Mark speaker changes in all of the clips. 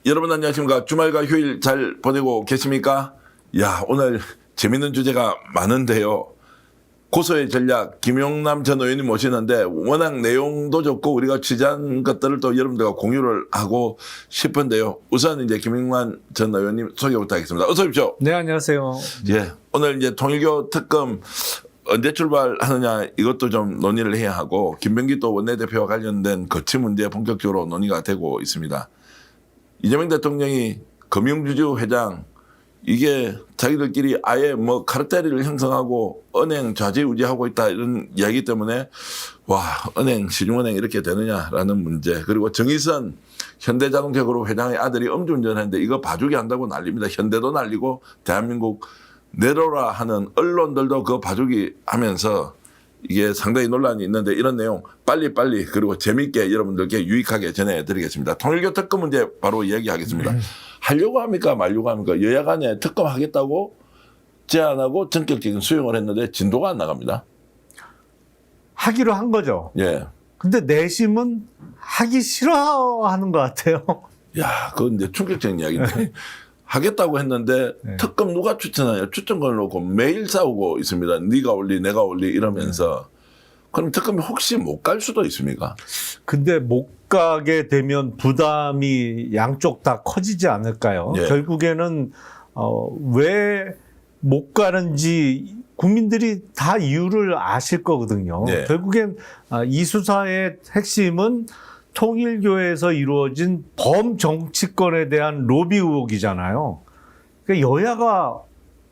Speaker 1: 여러분 안녕하십니까? 주말과 휴일 잘 보내고 계십니까? 야, 오늘 재밌는 주제가 많은데요. 고소의 전략 김용남 전 의원님 모시는데 워낙 내용도 좋고 우리가 취재한 것들을 또 여러분들과 공유를 하고 싶은데요. 우선 이제 김용남 전 의원님 소개부터 하겠습니다. 어서 오십시오.
Speaker 2: 네, 안녕하세요.
Speaker 1: 예. 오늘 이제 통일교 특검 언제 출발하느냐 이것도 좀 논의를 해야 하고 김병기 또 원내대표와 관련된 거치 문제 본격적으로 논의가 되고 있습니다. 이재명 대통령이 금융주주 회장 이게 자기들끼리 아예 뭐 카르텔을 형성하고 은행 좌지우지하고 있다 이런 이야기 때문에 와 은행 시중은행 이렇게 되느냐라는 문제 그리고 정의선 현대자동차 그룹 회장의 아들이 음주운전했는데 이거 봐주기 한다고 난립니다. 현대도 난리고 대한민국 내로라 하는 언론들도 그거 봐주기 하면서 이게 상당히 논란이 있는데 이런 내용 빨리빨리 그리고 재미있게 여러분들께 유익하게 전해드리겠습니다. 통일교 특검 문제 바로 이야기하겠습니다. 하려고 합니까 말려고 합니까? 여야 간에 특검 하겠다고 제안하고 전격적인 수용을 했는데 진도가 안 나갑니다.
Speaker 2: 하기로 한 거죠.
Speaker 1: 예.
Speaker 2: 근데 내심은 하기 싫어하는 것 같아요.
Speaker 1: 야, 그건 이제 충격적인 이야기인데. 하겠다고 했는데
Speaker 2: 네.
Speaker 1: 특검 누가 추천하냐 추천권을 놓고 매일 싸우고 있습니다. 네가 올리 내가 올리 이러면서 그럼 특검이 혹시 못 갈 수도 있습니까?
Speaker 2: 근데 못 가게 되면 부담이 양쪽 다 커지지 않을까요?
Speaker 1: 예.
Speaker 2: 결국에는 왜 못 가는지 국민들이 다 이유를 아실 거거든요.
Speaker 1: 예.
Speaker 2: 결국엔 이 수사의 핵심은 통일교에서 이루어진 범정치권에 대한 로비 의혹이잖아요. 그러니까 여야가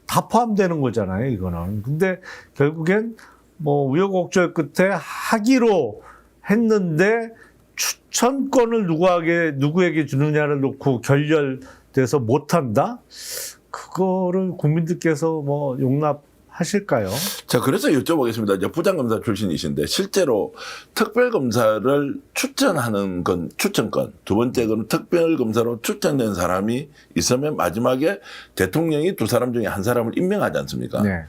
Speaker 2: 다 포함되는 거잖아요, 이거는. 근데 결국엔 뭐 우여곡절 끝에 하기로 했는데 추천권을 누구에게 주느냐를 놓고 결렬돼서 못한다? 그거를 국민들께서 뭐 용납하실까요?
Speaker 1: 자, 그래서 여쭤보겠습니다. 이제 부장검사 출신이신데 실제로 특별검사를 추천하는 건 추천권. 두 번째 건 특별검사로 추천된 사람이 있으면 마지막에 대통령이 두 사람 중에 한 사람을 임명하지 않습니까?
Speaker 2: 네.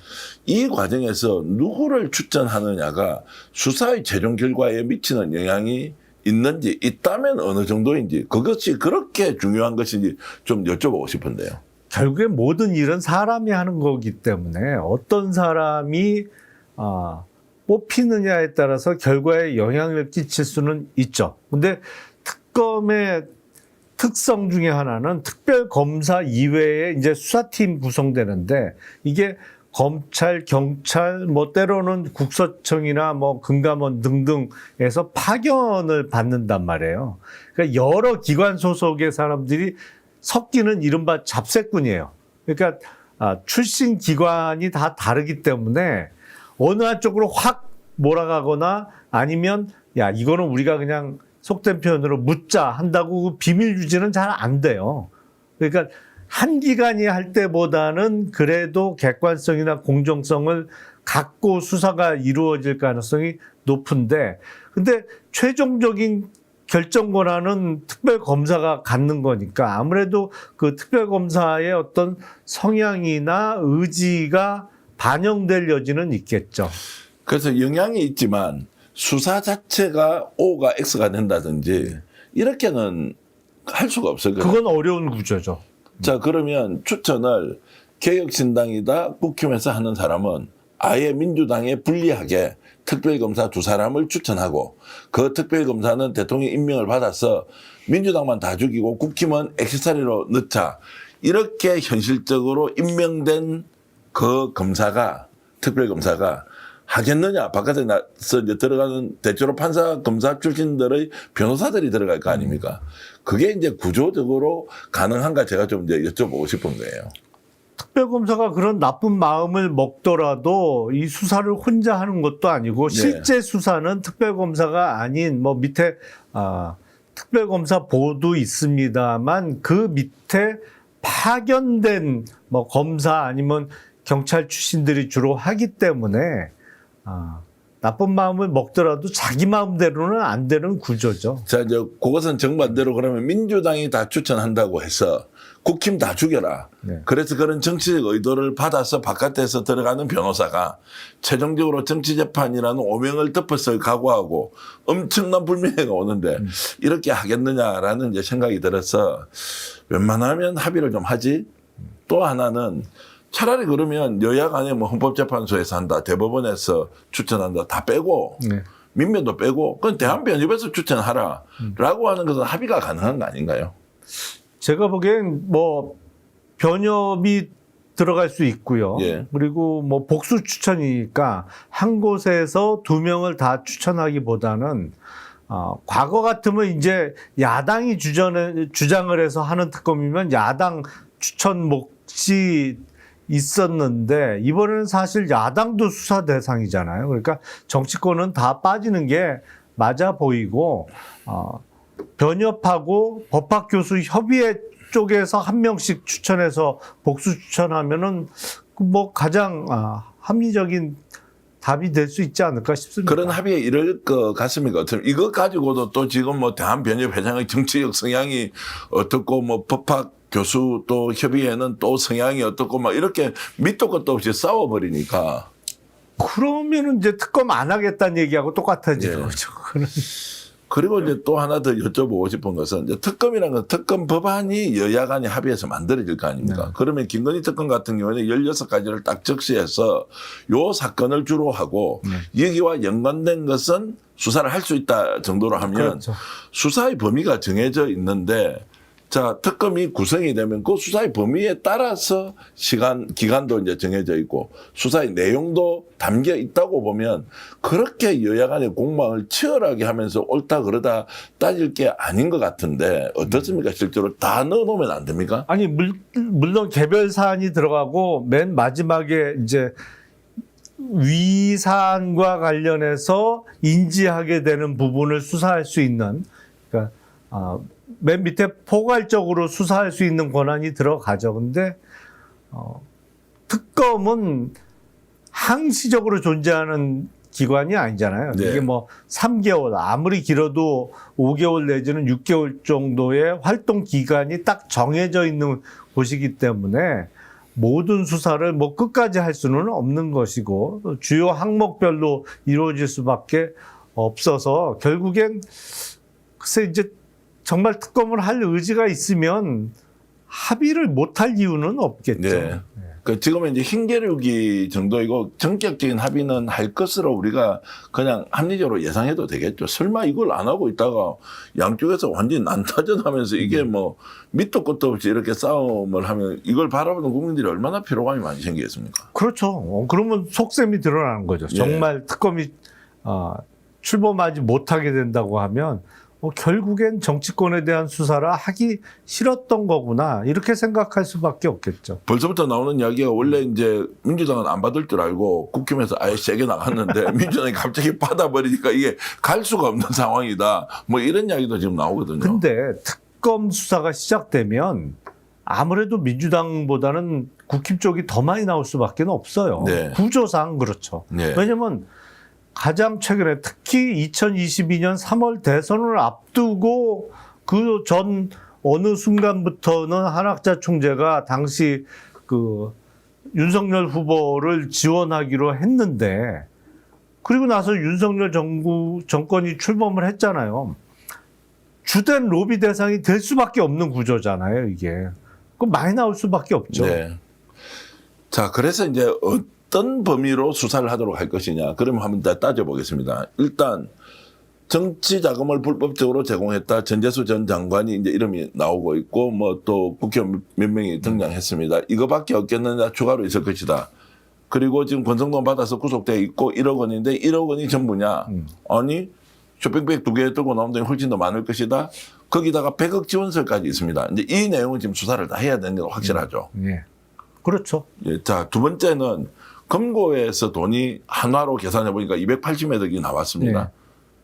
Speaker 1: 이 과정에서 누구를 추천하느냐가 수사의 최종 결과에 미치는 영향이 있는지 있다면 어느 정도인지 그것이 그렇게 중요한 것인지 좀 여쭤보고 싶은데요.
Speaker 2: 결국에 모든 일은 사람이 하는 거기 때문에 어떤 사람이 뽑히느냐에 따라서 결과에 영향을 끼칠 수는 있죠. 근데 특검의 특성 중에 하나는 특별검사 이외에 이제 수사팀 구성되는데 이게 검찰, 경찰, 뭐 때로는 국세청이나 뭐 금감원 등등에서 파견을 받는단 말이에요. 그러니까 여러 기관 소속의 사람들이 섞이는 이른바 잡새꾼이에요. 그러니까 출신 기관이 다 다르기 때문에 어느 한쪽으로 확 몰아가거나 아니면 야 이거는 우리가 그냥 속된 표현으로 묻자 한다고 비밀 유지는 잘 안 돼요. 그러니까 한 기관이 할 때보다는 그래도 객관성이나 공정성을 갖고 수사가 이루어질 가능성이 높은데 근데 최종적인 결정 권한은 특별검사가 갖는 거니까 아무래도 그 특별검사의 어떤 성향이나 의지가 반영될 여지는 있겠죠.
Speaker 1: 그래서 영향이 있지만 수사 자체가 O가 X가 된다든지 이렇게는 할 수가 없어요.
Speaker 2: 그건 어려운 구조죠.
Speaker 1: 자, 그러면 추천을 개혁신당이다 국힘에서 하는 사람은 아예 민주당에 불리하게 특별검사 두 사람을 추천하고 그 특별검사는 대통령 임명을 받아서 민주당만 다 죽이고 국힘은 액세서리로 넣자. 이렇게 현실적으로 임명된 그 검사가 특별검사가 하겠느냐. 바깥에 나서 이제 들어가는 대체로 판사 검사 출신들의 변호사들이 들어갈 거 아닙니까? 그게 이제 구조적으로 가능한가 제가 좀 이제 여쭤보고 싶은 거예요.
Speaker 2: 특별검사가 그런 나쁜 마음을 먹더라도 이 수사를 혼자 하는 것도 아니고 실제 수사는 특별검사가 아닌 뭐 밑에 특별검사 보도 있습니다만 그 밑에 파견된 뭐 검사 아니면 경찰 출신들이 주로 하기 때문에 나쁜 마음을 먹더라도 자기 마음대로는 안 되는 구조죠.
Speaker 1: 자, 이제 그것은 정반대로 그러면 민주당이 다 추천한다고 해서 국힘 다 죽여라.
Speaker 2: 네.
Speaker 1: 그래서 그런 정치적 의도를 받아서 바깥에서 들어가는 변호사가 최종적으로 정치재판이라는 오명을 덮었을 각오하고 엄청난 불명예가 오는데 이렇게 하겠느냐라는 이제 생각이 들어서 웬만하면 합의를 좀 하지. 또 하나는 차라리 그러면 여야 간에 뭐 헌법재판소에서 한다, 대법원에서 추천한다 다 빼고
Speaker 2: 네.
Speaker 1: 민변도 빼고 그건 대한변협에서 추천하라라고 하는 것은 합의가 가능한 거 아닌가요?
Speaker 2: 제가 보기엔 뭐 변협이 들어갈 수 있고요.
Speaker 1: 예.
Speaker 2: 그리고 뭐 복수 추천이니까 한 곳에서 두 명을 다 추천하기보다는 과거 같으면 이제 야당이 주장을 해서 하는 특검이면 야당 추천 몫이 있었는데 이번에는 사실 야당도 수사 대상이잖아요. 그러니까 정치권은 다 빠지는 게 맞아 보이고 변협하고 법학교수 협의회 쪽에서 한 명씩 추천해서 복수 추천하면은 뭐 가장 합리적인 답이 될 수 있지 않을까 싶습니다.
Speaker 1: 그런 합의에 이를 것 같습니까? 어떻게 이것 가지고도 또 지금 뭐 대한변협 회장의 정치적 성향이 어떻고 뭐 법학 교수 또 협의회는 또 성향이 어떻고 막 이렇게 밑도 끝도 없이 싸워버리니까.
Speaker 2: 그러면은 이제 특검 안 하겠다는 얘기하고 똑같아지는
Speaker 1: 예.
Speaker 2: 거죠. 그거는.
Speaker 1: 그리고 이제 또 하나 더 여쭤보고 싶은 것은 이제 특검이라는 건 특검 법안이 여야 간에 합의해서 만들어질 거 아닙니까?
Speaker 2: 네.
Speaker 1: 그러면 김건희 특검 같은 경우에는 16가지를 딱 적시해서 요 사건을 주로 하고 여기와 연관된 것은 수사를 할 수 있다 정도로 하면
Speaker 2: 그렇죠.
Speaker 1: 수사의 범위가 정해져 있는데 자, 특검이 구성이 되면 그 수사의 범위에 따라서 기간도 이제 정해져 있고 수사의 내용도 담겨 있다고 보면 그렇게 여야 간의 공방을 치열하게 하면서 옳다 그러다 따질 게 아닌 것 같은데 어떻습니까? 실제로 다 넣어놓으면 안 됩니까?
Speaker 2: 아니, 물론 개별 사안이 들어가고 맨 마지막에 이제 위사안과 관련해서 인지하게 되는 부분을 수사할 수 있는 그러니까 맨 밑에 포괄적으로 수사할 수 있는 권한이 들어가죠. 근데 특검은 항시적으로 존재하는 기관이 아니잖아요.
Speaker 1: 네.
Speaker 2: 이게 뭐 3개월 아무리 길어도 5개월 내지는 6개월 정도의 활동 기간이 딱 정해져 있는 곳이기 때문에 모든 수사를 뭐 끝까지 할 수는 없는 것이고 주요 항목별로 이루어질 수밖에 없어서 결국엔 글쎄 이제 정말 특검을 할 의지가 있으면 합의를 못할 이유는 없겠죠.
Speaker 1: 네. 그 지금은 이제 흰개류기 정도이고 전격적인 합의는 할 것으로 우리가 그냥 합리적으로 예상해도 되겠죠. 설마 이걸 안 하고 있다가 양쪽에서 완전히 난타전하면서 이게 뭐 밑도 끝도 없이 이렇게 싸움을 하면 이걸 바라보는 국민들이 얼마나 피로감이 많이 생기겠습니까?
Speaker 2: 그렇죠. 그러면 속셈이 드러나는 거죠.
Speaker 1: 예.
Speaker 2: 정말 특검이 출범하지 못하게 된다고 하면 결국엔 정치권에 대한 수사를 하기 싫었던 거구나 이렇게 생각할 수밖에 없겠죠.
Speaker 1: 벌써부터 나오는 이야기가 원래 이제 민주당은 안 받을 줄 알고 국힘에서 아예 세게 나갔는데 민주당이 갑자기 받아버리니까 이게 갈 수가 없는 상황이다. 뭐 이런 이야기도 지금 나오거든요.
Speaker 2: 근데 특검 수사가 시작되면 아무래도 민주당보다는 국힘 쪽이 더 많이 나올 수밖에 없어요.
Speaker 1: 네.
Speaker 2: 구조상 그렇죠.
Speaker 1: 네.
Speaker 2: 왜냐하면 가장 최근에 특히 2022년 3월 대선을 앞두고 그 전 어느 순간부터는 한학자 총재가 당시 그 윤석열 후보를 지원하기로 했는데 그리고 나서 윤석열 정권이 출범을 했잖아요. 주된 로비 대상이 될 수밖에 없는 구조잖아요, 이게. 그럼 많이 나올 수밖에 없죠.
Speaker 1: 네. 자, 그래서 이제 어떤 범위로 수사를 하도록 할 것이냐. 그러면 한번 따져보겠습니다. 일단 정치 자금을 불법적으로 제공했다. 전재수 전 장관이 이제 이름이 나오고 있고 뭐 또 국회의원 몇 명이 등장했습니다. 이거밖에 없겠느냐 추가로 있을 것이다. 그리고 지금 권성동 받아서 구속돼 있고 1억 원인데 1억 원이 전부냐. 아니 쇼핑백 2개 들고 나오는 돈이 훨씬 더 많을 것이다. 거기다가 100억 지원설까지 있습니다. 이제 이 내용은 지금 수사를 다 해야 되는 게 확실하죠.
Speaker 2: 예. 그렇죠.
Speaker 1: 예, 자, 두 번째는 금고에서 돈이 한화로 계산해 보니까 280여 억이 나왔습니다.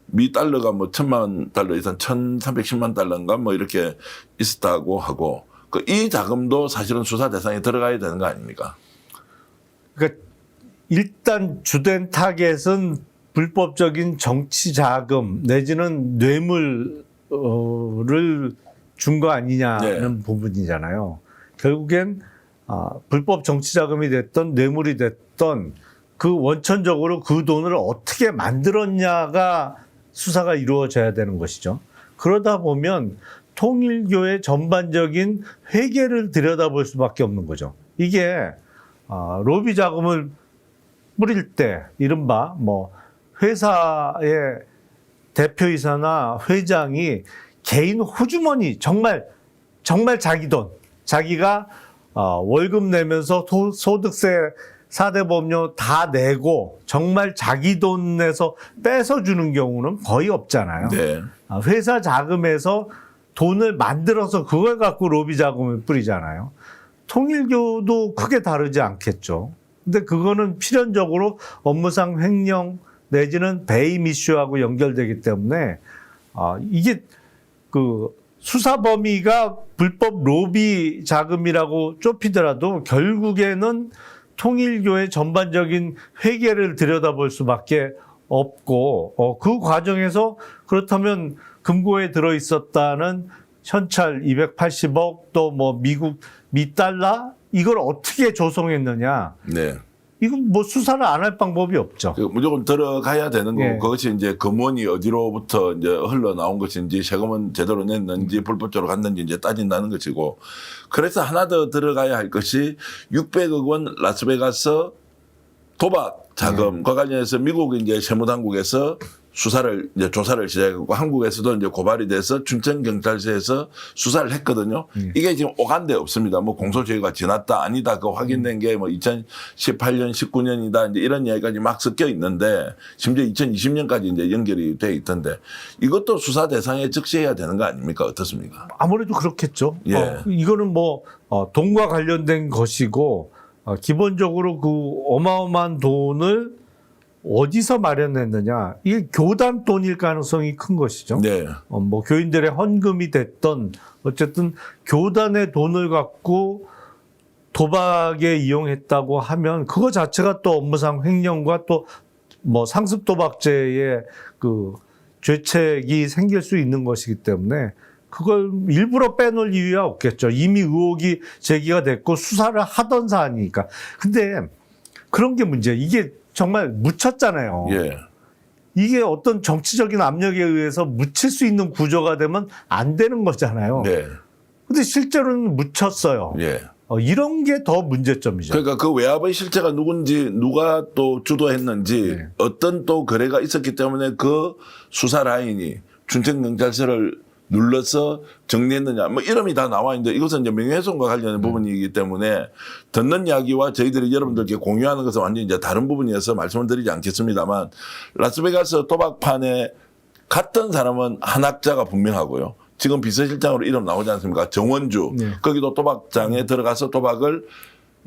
Speaker 1: 미 달러가 뭐 1,000만 달러 이상 1,310만 달러인가 뭐 이렇게 있었다고 하고 이 자금도 사실은 수사 대상에 들어가야 되는 거 아닙니까?
Speaker 2: 그러니까 일단 주된 타겟은 불법적인 정치 자금 내지는 뇌물을 준 거 아니냐는 부분이잖아요. 결국엔 불법 정치 자금이 됐던 뇌물이 됐던 그 원천적으로 그 돈을 어떻게 만들었냐가 수사가 이루어져야 되는 것이죠. 그러다 보면 통일교의 전반적인 회계를 들여다볼 수밖에 없는 거죠. 이게 로비 자금을 뿌릴 때 이른바 뭐 회사의 대표이사나 회장이 개인 호주머니 정말 자기 돈, 자기가 월급 내면서 소득세 4대 보험료 다 내고 정말 자기 돈 내서 뺏어 주는 경우는 거의 없잖아요.
Speaker 1: 네.
Speaker 2: 회사 자금에서 돈을 만들어서 그걸 갖고 로비 자금을 뿌리잖아요. 통일교도 크게 다르지 않겠죠. 근데 그거는 필연적으로 업무상 횡령 내지는 배임 이슈하고 연결되기 때문에 이게 그 수사 범위가 불법 로비 자금이라고 좁히더라도 결국에는 통일교의 전반적인 회계를 들여다볼 수밖에 없고 그 과정에서 그렇다면 금고에 들어 있었다는 현찰 280억 또 뭐 미국 미달러 이걸 어떻게 조성했느냐?
Speaker 1: 네.
Speaker 2: 이건 뭐 수사를 안 할 방법이 없죠.
Speaker 1: 무조건 들어가야 되는 거고
Speaker 2: 예.
Speaker 1: 그것이 이제 금원이 어디로부터 이제 흘러나온 것인지 세금은 제대로 냈는지 불법적으로 갔는지 이제 따진다는 것이고 그래서 하나 더 들어가야 할 것이 600억 원 라스베가스 도박 자금과 관련해서 미국 이제 세무당국에서 수사를 이제 조사를 시작했고 한국에서도 이제 고발이 돼서 춘천경찰서에서 수사를 했거든요. 이게 지금 오간데 없습니다. 뭐 공소시효가 지났다 아니다 그 확인된 게 뭐 2018년 19년이다 이제 이런 이야기까지 막 섞여 있는데 심지어 2020년까지 이제 연결이 돼 있던데 이것도 수사 대상에 적시해야 되는 거 아닙니까? 어떻습니까?
Speaker 2: 아무래도 그렇겠죠.
Speaker 1: 예.
Speaker 2: 이거는 뭐 돈과 관련된 것이고 기본적으로 그 어마어마한 돈을 어디서 마련했느냐? 이게 교단 돈일 가능성이 큰 것이죠.
Speaker 1: 네.
Speaker 2: 뭐 교인들의 헌금이 됐던 어쨌든 교단의 돈을 갖고 도박에 이용했다고 하면 그거 자체가 또 업무상 횡령과 또 뭐 상습 도박죄의 그 죄책이 생길 수 있는 것이기 때문에 그걸 일부러 빼놓을 이유가 없겠죠. 이미 의혹이 제기가 됐고 수사를 하던 사안이니까. 근데 그런 게 문제예요. 이게 정말 묻혔잖아요.
Speaker 1: 예.
Speaker 2: 이게 어떤 정치적인 압력에 의해서 묻힐 수 있는 구조가 되면 안 되는 거잖아요.
Speaker 1: 네.
Speaker 2: 근데 실제로는 묻혔어요.
Speaker 1: 예.
Speaker 2: 이런 게 더 문제점이죠.
Speaker 1: 그러니까 그 외압의 실체가 누군지 누가 또 주도했는지
Speaker 2: 네.
Speaker 1: 어떤 또 거래가 있었기 때문에 그 수사 라인이 춘천경찰서를 눌러서 정리했느냐 뭐 이름이 다 나와 있는데 이것은 이제 명예훼손과 관련된 부분이기 때문에 듣는 이야기와 저희들이 여러분들께 공유하는 것은 완전히 이제 다른 부분이어서 말씀을 드리지 않겠습니다만 라스베가스 도박판에 갔던 사람은 한학자가 분명하고요. 지금 비서실장으로 이름 나오지 않습니까? 정원주.
Speaker 2: 네.
Speaker 1: 거기도 도박장에 들어가서 도박을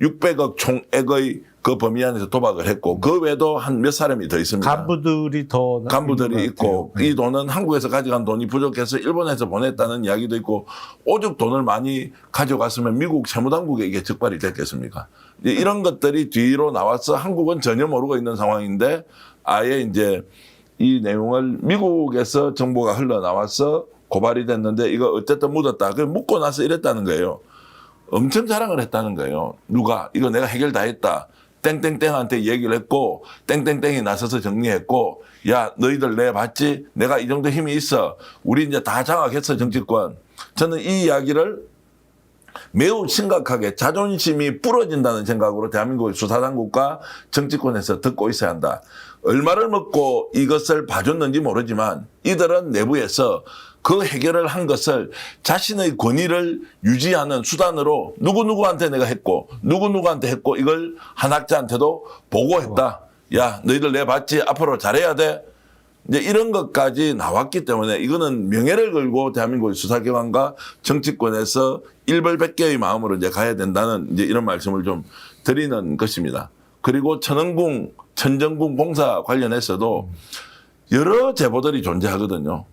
Speaker 1: 600억 총액의 그 범위 안에서 도박을 했고 그 외에도 한 몇 사람이 더 있습니다.
Speaker 2: 간부들이
Speaker 1: 있고 이 돈은 한국에서 가져간 돈이 부족해서 일본에서 보냈다는 이야기도 있고 오죽 돈을 많이 가져갔으면 미국 세무당국에 이게 적발이 됐겠습니까? 이런 것들이 뒤로 나와서 한국은 전혀 모르고 있는 상황인데 아예 이제 이 내용을 미국에서 정보가 흘러나와서 고발이 됐는데 이거 어쨌든 묻었다. 그 묻고 나서 이랬다는 거예요. 엄청 자랑을 했다는 거예요. 누가 이거 내가 해결 다 했다. 땡땡땡한테 얘기를 했고 땡땡땡이 나서서 정리했고 야 너희들 내 봤지? 내가 이 정도 힘이 있어. 우리 이제 다 장악했어 정치권. 저는 이 이야기를 매우 심각하게 자존심이 부러진다는 생각으로 대한민국의 수사당국과 정치권에서 듣고 있어야 한다. 얼마를 먹고 이것을 봐줬는지 모르지만 이들은 내부에서 그 해결을 한 것을 자신의 권위를 유지하는 수단으로 누구누구한테 내가 했고 누구누구한테 했고 이걸 한학자한테도 보고했다. 야 너희들 내 봤지? 앞으로 잘해야 돼. 이제 이런 것까지 나왔기 때문에 이거는 명예를 걸고 대한민국의 수사기관과 정치권에서 일벌백계의 마음으로 이제 가야 된다는 이제 이런 말씀을 좀 드리는 것입니다. 그리고 천정궁 공사 관련해서도 여러 제보들이 존재하거든요.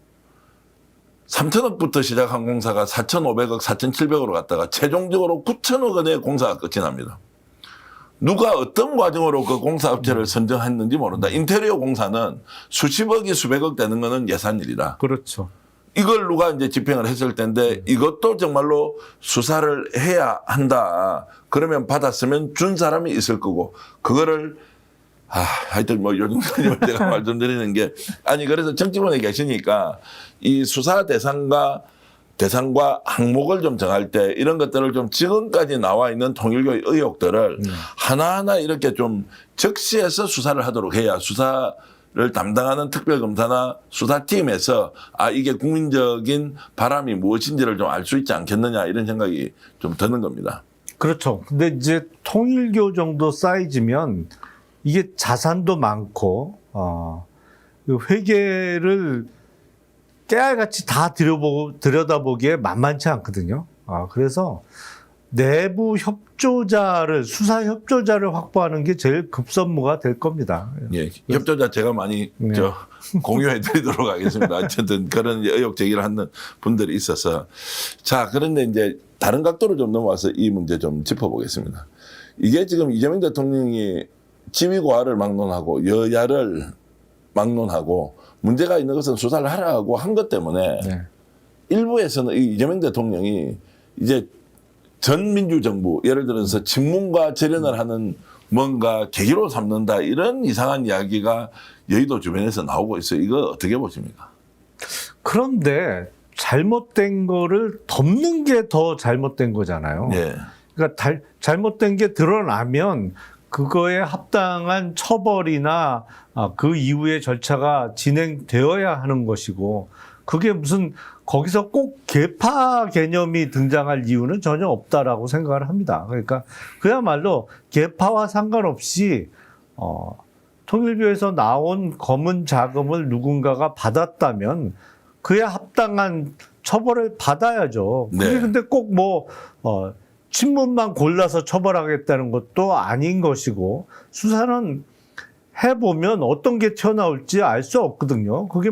Speaker 1: 3천억부터 시작한 공사가 4,500억, 4,700억으로 갔다가 최종적으로 9천억 원의 공사가 끝이 납니다. 누가 어떤 과정으로 그 공사업체를 선정했는지 모른다. 인테리어 공사는 수십억이 수백억 되는 거는 예산일이라.
Speaker 2: 그렇죠.
Speaker 1: 이걸 누가 이제 집행을 했을 텐데 이것도 정말로 수사를 해야 한다. 그러면 받았으면 준 사람이 있을 거고 그거를 하여튼 뭐 요즘 제가 말씀드리는 게 아니 그래서 정치권에 계시니까 이 수사 대상과 대상과 항목을 좀 정할 때 이런 것들을 좀 지금까지 나와 있는 통일교의 의혹들을 하나하나 이렇게 좀 적시해서 수사를 하도록 해야 수사를 담당하는 특별검사나 수사팀에서 이게 국민적인 바람이 무엇인지를 좀 알 수 있지 않겠느냐 이런 생각이 좀 드는 겁니다.
Speaker 2: 그렇죠. 근데 이제 통일교 정도 사이즈면 이게 자산도 많고 회계를 깨알같이 다 들여다보기에 만만치 않거든요. 그래서 내부 협조자를 수사 협조자를 확보하는 게 제일 급선무가 될 겁니다.
Speaker 1: 예, 협조자 제가 많이
Speaker 2: 네.
Speaker 1: 공유해드리도록 하겠습니다. 어쨌든 그런 의혹 제기를 하는 분들이 있어서 자 그런데 이제 다른 각도로 좀 넘어와서 이 문제 좀 짚어보겠습니다. 이게 지금 이재명 대통령이 지위고하를 막론하고 여야를 막론하고 문제가 있는 것은 수사를 하라고 한 것 때문에
Speaker 2: 네.
Speaker 1: 일부에서는 이 이재명 대통령이 이제 전 민주정부 예를 들어서 친문과 절연을 하는 뭔가 계기로 삼는다 이런 이상한 이야기가 여의도 주변에서 나오고 있어요. 이거 어떻게 보십니까?
Speaker 2: 그런데 잘못된 거를 덮는 게 더 잘못된 거잖아요.
Speaker 1: 예.
Speaker 2: 그러니까 잘못된 게 드러나면 그거에 합당한 처벌이나 그 이후의 절차가 진행되어야 하는 것이고 그게 무슨 거기서 꼭 계파 개념이 등장할 이유는 전혀 없다라고 생각을 합니다. 그러니까 그야말로 계파와 상관없이 통일교에서 나온 검은 자금을 누군가가 받았다면 그에 합당한 처벌을 받아야죠. 그게
Speaker 1: 네.
Speaker 2: 근데 꼭 친문만 골라서 처벌하겠다는 것도 아닌 것이고 수사는 해보면 어떤 게 튀어나올지 알 수 없거든요. 그게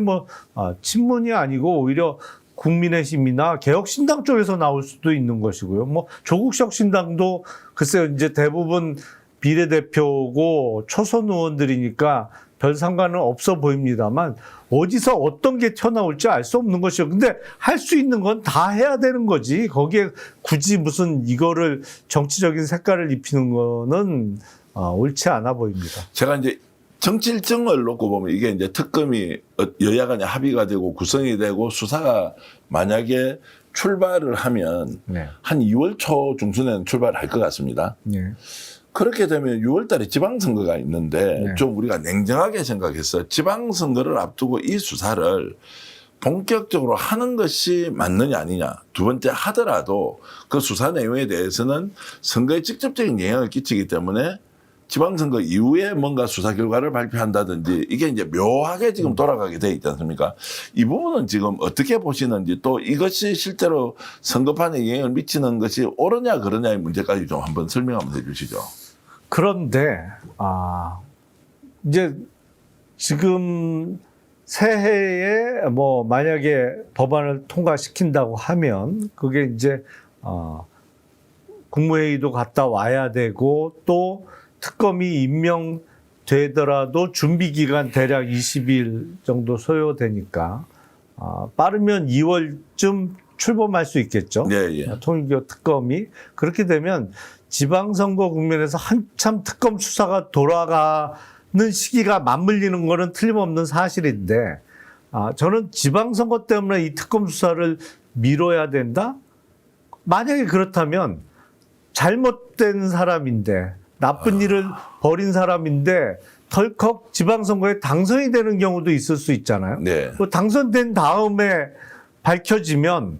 Speaker 2: 친문이 아니고 오히려 국민의힘이나 개혁신당 쪽에서 나올 수도 있는 것이고요. 조국혁 신당도 글쎄요, 이제 대부분 비례대표고 초선 의원들이니까 별 상관은 없어 보입니다만 어디서 어떤 게 튀어나올지 알 수 없는 것이요. 근데 할 수 있는 건 다 해야 되는 거지. 거기에 굳이 무슨 이거를 정치적인 색깔을 입히는 거는 옳지 않아 보입니다.
Speaker 1: 제가 이제 정치 일정을 놓고 보면 이게 이제 특검이 여야 간에 합의가 되고 구성이 되고 수사가 만약에 출발을 하면
Speaker 2: 네.
Speaker 1: 한 2월 초 중순에는 출발할 것 같습니다.
Speaker 2: 네.
Speaker 1: 그렇게 되면 6월 달에 지방선거가 있는데
Speaker 2: 네.
Speaker 1: 좀 우리가 냉정하게 생각해서 지방선거를 앞두고 이 수사를 본격적으로 하는 것이 맞느냐 아니냐. 두 번째 하더라도 그 수사 내용에 대해서는 선거에 직접적인 영향을 끼치기 때문에 지방선거 이후에 뭔가 수사 결과를 발표한다든지 이게 이제 묘하게 지금 돌아가게 돼 있지 않습니까? 이 부분은 지금 어떻게 보시는지 또 이것이 실제로 선거판에 영향을 미치는 것이 옳으냐 그러냐의 문제까지 좀 한번 설명 한번 해 주시죠.
Speaker 2: 그런데 이제 지금 새해에 만약에 법안을 통과시킨다고 하면 그게 이제 국무회의도 갔다 와야 되고 또 특검이 임명되더라도 준비 기간 대략 20일 정도 소요되니까 빠르면 2월쯤 출범할 수 있겠죠.
Speaker 1: 예, 예.
Speaker 2: 통일교 특검이 그렇게 되면 지방선거 국면에서 한참 특검 수사가 돌아가는 시기가 맞물리는 거는 틀림없는 사실인데 저는 지방선거 때문에 이 특검 수사를 미뤄야 된다? 만약에 그렇다면 잘못된 사람인데 나쁜 일을 벌인 사람인데 덜컥 지방선거에 당선이 되는 경우도 있을 수 있잖아요.
Speaker 1: 네.
Speaker 2: 당선된 다음에 밝혀지면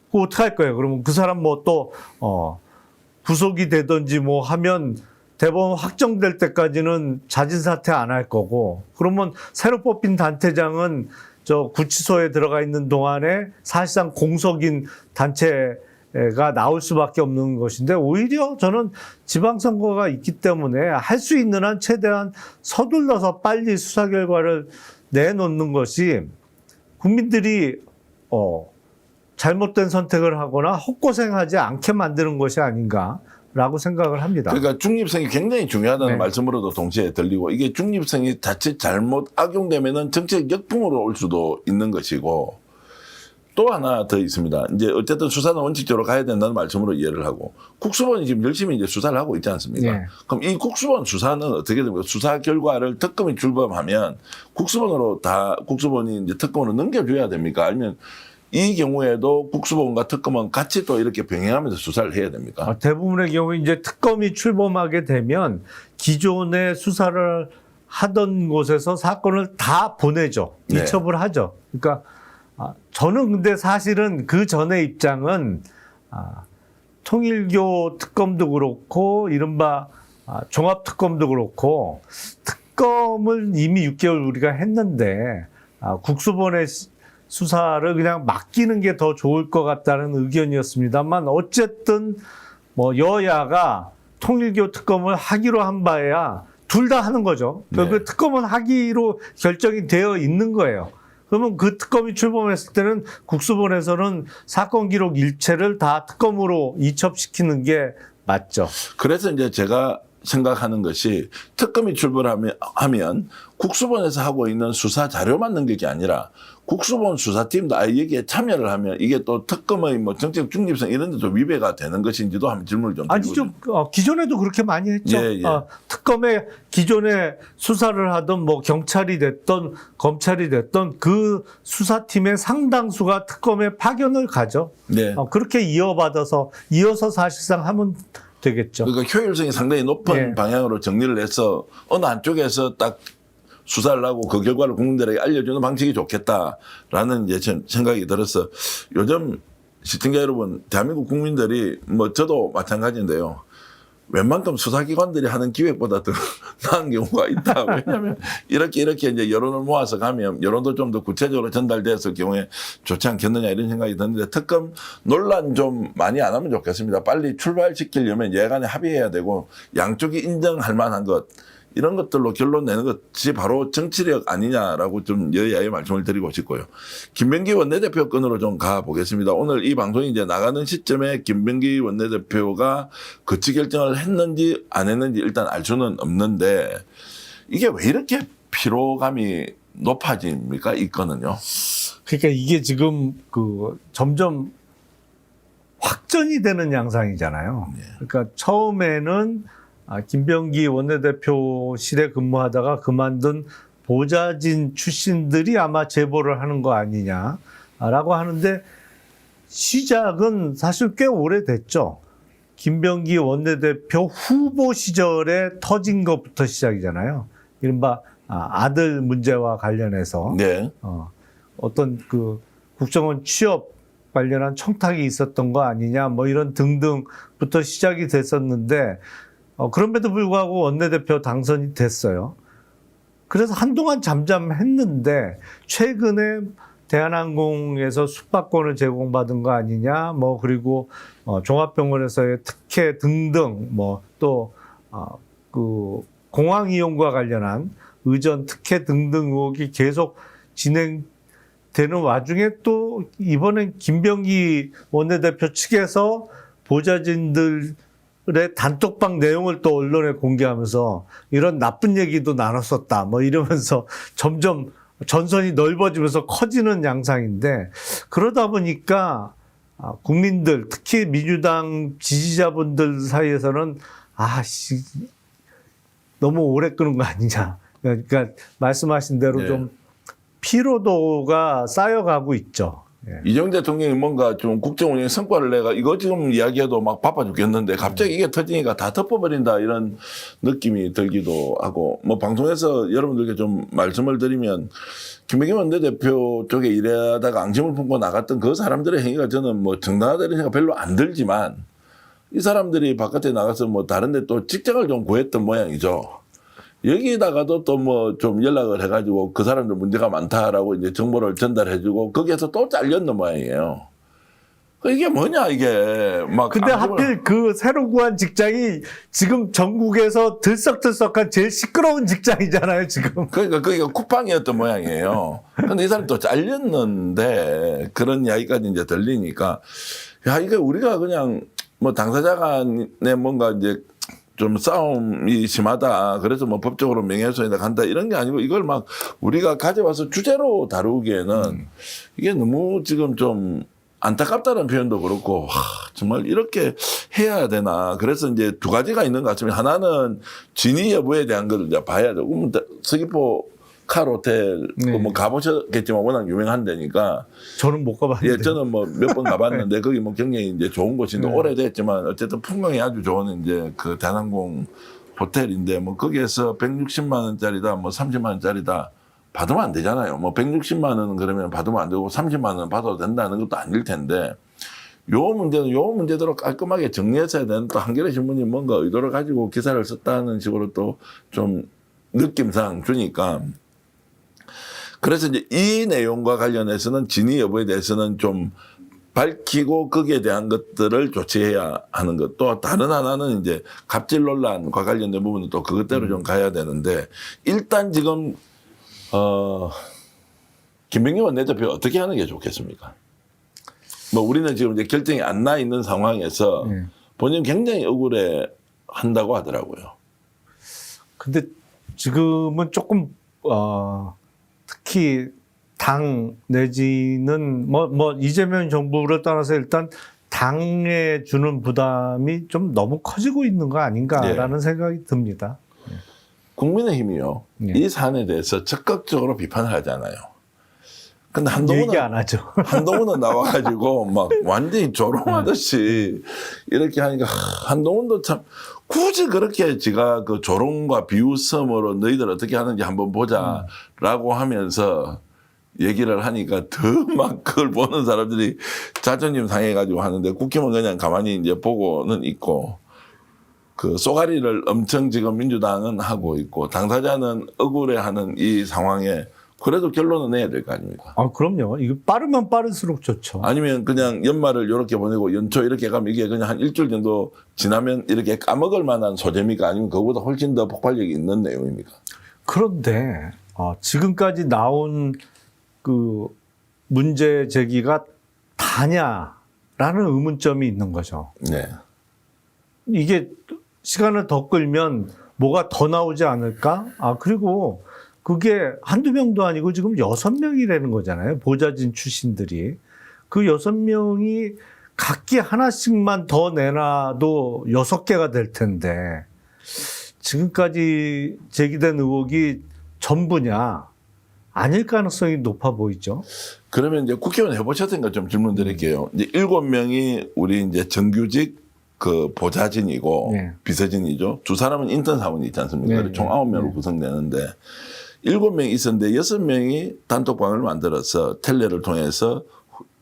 Speaker 2: 그거 어떡할 거예요? 그러면 그 사람 또 구속이 되든지 하면 대법원 확정될 때까지는 자진 사퇴 안 할 거고 그러면 새로 뽑힌 단체장은 저 구치소에 들어가 있는 동안에 사실상 공석인 단체가 나올 수밖에 없는 것인데 오히려 저는 지방선거가 있기 때문에 할 수 있는 한 최대한 서둘러서 빨리 수사 결과를 내놓는 것이 국민들이 잘못된 선택을 하거나 헛고생하지 않게 만드는 것이 아닌가라고 생각을 합니다.
Speaker 1: 그러니까 중립성이 굉장히 중요하다는
Speaker 2: 네.
Speaker 1: 말씀으로도 동시에 들리고 이게 중립성이 자칫 잘못 악용되면은 정책 역풍으로 올 수도 있는 것이고 또 하나 더 있습니다. 이제 어쨌든 수사는 원칙적으로 가야 된다는 말씀으로 이해를 하고 국수본이 지금 열심히 이제 수사를 하고 있지 않습니까?
Speaker 2: 네.
Speaker 1: 그럼 이 국수본 수사는 어떻게 됩니까? 수사 결과를 특검이 출범하면 국수본이 이제 특검으로 넘겨줘야 됩니까? 아니면 이 경우에도 국수본과 특검은 같이 또 이렇게 병행하면서 수사를 해야 됩니까?
Speaker 2: 대부분의 경우에 이제 특검이 출범하게 되면 기존에 수사를 하던 곳에서 사건을 다 보내죠.
Speaker 1: 네.
Speaker 2: 이첩을 하죠. 그러니까 저는 근데 사실은 그 전의 입장은 통일교 특검도 그렇고 이른바 종합특검도 그렇고 특검을 이미 6개월 우리가 했는데 국수본의 수사를 그냥 맡기는 게 더 좋을 것 같다는 의견이었습니다만 어쨌든 뭐 여야가 통일교 특검을 하기로 한 바에야 둘 다 하는 거죠.
Speaker 1: 네.
Speaker 2: 그 특검은 하기로 결정이 되어 있는 거예요. 그러면 그 특검이 출범했을 때는 국수본에서는 사건 기록 일체를 다 특검으로 이첩시키는 게 맞죠.
Speaker 1: 그래서 이제 제가 생각하는 것이 특검이 출범하면 국수본에서 하고 있는 수사 자료만 넘길 게 아니라 국수본 수사팀도 아예 여기에 참여를 하면 이게 또 특검의 뭐 정책 중립성 이런 데도 위배가 되는 것인지도 한번 질문을 좀 드리고
Speaker 2: 아니죠. 기존에도 그렇게 많이 했죠.
Speaker 1: 예, 예.
Speaker 2: 특검에 기존에 수사를 하던 뭐 경찰이 됐던 검찰이 됐던 그 수사팀의 상당수가 특검에 파견을 가죠.
Speaker 1: 네.
Speaker 2: 그렇게 이어서 사실상 하면 되겠죠.
Speaker 1: 그러니까 효율성이 상당히 높은
Speaker 2: 예.
Speaker 1: 방향으로 정리를 해서 어느 한쪽에서 딱 수사를 하고 그 결과를 국민들에게 알려주는 방식이 좋겠다라는 이제 생각이 들어서 요즘 시청자 여러분, 대한민국 국민들이 뭐 저도 마찬가지인데요. 웬만큼 수사기관들이 하는 기획보다 더 나은 경우가 있다. 왜냐하면 이렇게 이제 여론을 모아서 가면 여론도 좀 더 구체적으로 전달돼서 경우에 좋지 않겠느냐 이런 생각이 드는데 특검 논란 좀 많이 안 하면 좋겠습니다. 빨리 출발시키려면 예간에 합의해야 되고 양쪽이 인정할 만한 것 이런 것들로 결론 내는 것이 바로 정치력 아니냐라고 좀 여야의 말씀을 드리고 싶고요. 김병기 원내대표 건으로 좀 가보겠습니다. 오늘 이 방송이 이제 나가는 시점에 김병기 원내대표가 거취 결정을 했는지 안 했는지 일단 알 수는 없는데 이게 왜 이렇게 피로감이 높아집니까? 이 건은요.
Speaker 2: 그러니까 이게 지금 점점 확전이 되는 양상이잖아요. 그러니까 처음에는 김병기 원내대표실에 근무하다가 그만둔 보좌진 출신들이 아마 제보를 하는 거 아니냐라고 하는데 시작은 사실 꽤 오래됐죠. 김병기 원내대표 후보 시절에 터진 것부터 시작이잖아요. 이른바 아들 문제와 관련해서
Speaker 1: 네.
Speaker 2: 어떤 국정원 취업 관련한 청탁이 있었던 거 아니냐 뭐 이런 등등부터 시작이 됐었는데 그럼에도 불구하고 원내대표 당선이 됐어요. 그래서 한동안 잠잠했는데 최근에 대한항공에서 숙박권을 제공받은 거 아니냐, 뭐 그리고 종합병원에서의 특혜 등등, 뭐 또 공항 이용과 관련한 의전 특혜 등등 의혹이 계속 진행되는 와중에 또 이번엔 김병기 원내대표 측에서 보좌진들의 단톡방 내용을 또 언론에 공개하면서 이런 나쁜 얘기도 나눴었다 뭐 이러면서 점점 전선이 넓어지면서 커지는 양상인데 그러다 보니까 국민들 특히 민주당 지지자분들 사이에서는 너무 오래 끄는 거 아니냐. 그러니까 말씀하신 대로
Speaker 1: 네.
Speaker 2: 좀 피로도가 쌓여가고 있죠. 예.
Speaker 1: 이정 대통령이 뭔가 좀 국정 운영 성과를 내가 이거 지금 이야기해도 막 바빠 죽겠는데 갑자기 이게 터지니까 다 덮어버린다 이런 느낌이 들기도 하고 뭐 방송에서 여러분들께 좀 말씀을 드리면 김병기 원내대표 쪽에 일하다가 앙심을 품고 나갔던 그 사람들의 행위가 저는 뭐 정당하다는 생각 별로 안 들지만 이 사람들이 바깥에 나가서 뭐 다른데 또 직장을 좀 구했던 모양이죠. 여기다가도 또 뭐 좀 연락을 해가지고 그 사람들 문제가 많다라고 이제 정보를 전달해주고 거기에서 또 잘렸는 모양이에요. 이게 뭐냐 이게 막.
Speaker 2: 근데 하필 그 새로 구한 직장이 지금 전국에서 들썩들썩한 제일 시끄러운 직장이잖아요 지금.
Speaker 1: 그러니까 거기가 쿠팡이었던 모양이에요. 근데 이 사람이 또 잘렸는데 그런 이야기까지 이제 들리니까 야 이게 우리가 그냥 뭐 당사자 간에 뭔가 이제 좀 싸움이 심하다. 그래서 뭐 법적으로 명예훼손이다 간다 이런 게 아니고 이걸 막 우리가 가져와서 주제로 다루기에는 이게 너무 지금 좀 안타깝다는 표현도 그렇고 정말 이렇게 해야 되나. 그래서 이제 두 가지가 있는 것 같습니다. 하나는 진위 여부에 대한 걸 이제 봐야 되고 서귀포 칼 호텔
Speaker 2: 네.
Speaker 1: 뭐 가보셨겠지만 워낙 유명한 데니까
Speaker 2: 저는 못 가봤는데.
Speaker 1: 예, 저는 뭐 몇 번 가봤는데 거기 뭐 굉장히 이제 좋은 곳인데
Speaker 2: 네.
Speaker 1: 오래됐지만 어쨌든 풍경이 아주 좋은 이제 그 대한항공 호텔인데 뭐 거기에서 160만 원짜리다 뭐 30만 원짜리다 받으면 안 되잖아요. 뭐 160만 원은 그러면 받으면 안 되고 30만 원 받아도 된다는 것도 아닐 텐데 요 문제는 요 문제대로 깔끔하게 정리했어야 되는 또 한겨레 신문이 뭔가 의도를 가지고 기사를 썼다는 식으로 또 좀 느낌상 주니까 그래서 이제 이 내용과 관련해서는 진위 여부에 대해서는 좀 밝히고 거기에 대한 것들을 조치해야 하는 것. 또 다른 하나는 이제 갑질 논란과 관련된 부분은 또 그것대로 좀 가야 되는데 일단 지금 김병기 원내대표 어떻게 하는 게 좋겠습니까? 뭐 우리는 지금 이제 결정이 안 나 있는 상황에서 본인 굉장히 억울해 한다고 하더라고요.
Speaker 2: 근데 지금은 조금 특히 당 내지는 뭐 이재명 정부를 떠나서 일단 당에 주는 부담이 좀 너무 커지고 있는 거 아닌가라는 생각이 듭니다.
Speaker 1: 국민의힘이요.
Speaker 2: 예.
Speaker 1: 이 사안에 대해서 적극적으로 비판을 하잖아요. 근데
Speaker 2: 얘기 안 하죠.
Speaker 1: 한동훈은 나와가지고 막 완전히 조롱하듯이 이렇게 하니까 한동훈도 참 굳이 그렇게 지가 그 조롱과 비웃음으로 너희들 어떻게 하는지 한번 보자라고 하면서 얘기를 하니까 더 막 그걸 보는 사람들이 자존심 상해가지고 하는데 국힘은 그냥 가만히 이제 보고는 있고 그 쏘가리를 엄청 지금 민주당은 하고 있고 당사자는 억울해하는 이 상황에 그래도 결론은 내야 될 거 아닙니까?
Speaker 2: 아, 그럼요. 이거 빠르면 빠를수록 좋죠.
Speaker 1: 아니면 그냥 연말을 이렇게 보내고 연초 이렇게 가면 이게 그냥 한 일주일 정도 지나면 이렇게 까먹을 만한 소재입니까? 아니면 그거보다 훨씬 더 폭발력이 있는 내용입니까?
Speaker 2: 그런데 지금까지 나온 그 문제 제기가 다냐라는 의문점이 있는 거죠.
Speaker 1: 네.
Speaker 2: 이게 시간을 더 끌면 뭐가 더 나오지 않을까? 그리고 그게 한두 명도 아니고 지금 6명이라는 거잖아요. 보좌진 출신들이. 그 6명이 각기 하나씩만 더 내놔도 6개가 될 텐데 지금까지 제기된 의혹이 전부냐? 아닐 가능성이 높아 보이죠.
Speaker 1: 그러면 이제 국회의원 해보셨으니까 좀 질문 드릴게요. 이제 7명이 우리 이제 정규직 그 보좌진이고
Speaker 2: 네.
Speaker 1: 비서진이죠. 두 사람은 인턴 사원이 있지 않습니까?
Speaker 2: 네.
Speaker 1: 총 9명으로
Speaker 2: 네.
Speaker 1: 구성되는데 7명이 있었는데 6명이 단톡방을 만들어서 텔레를 통해서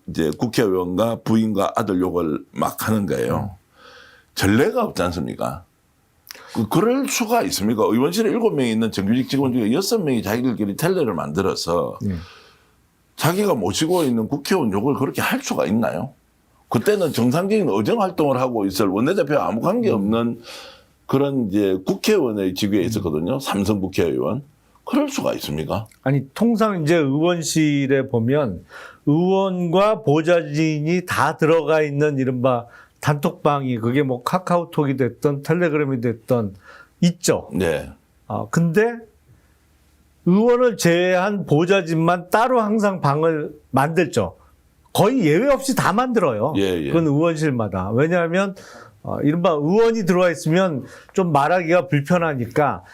Speaker 1: 이제 국회의원과 부인과 아들 욕을 막 하는 거예요. 전례가 없지 않습니까? 그럴 수가 있습니까? 의원실에 7명이 있는 정규직 직원 중에 6명이 자기들끼리 텔레를 만들어서 자기가 모시고 있는 국회의원 욕을 그렇게 할 수가 있나요? 그때는 정상적인 의정 활동을 하고 있을 원내대표와 아무 관계없는 그런 이제 국회의원의 직위에 있었거든요. 삼성 국회의원. 그럴 수가 있습니까?
Speaker 2: 아니, 통상 이제 의원실에 보면 의원과 보좌진이 다 들어가 있는 이른바 단톡방이 그게 뭐 카카오톡이 됐던 텔레그램이 됐던 있죠.
Speaker 1: 네.
Speaker 2: 근데 의원을 제외한 보좌진만 따로 항상 방을 만들죠. 거의 예외 없이 다 만들어요.
Speaker 1: 예.
Speaker 2: 그건 의원실마다. 왜냐하면 이른바 의원이 들어와 있으면 좀 말하기가 불편하니까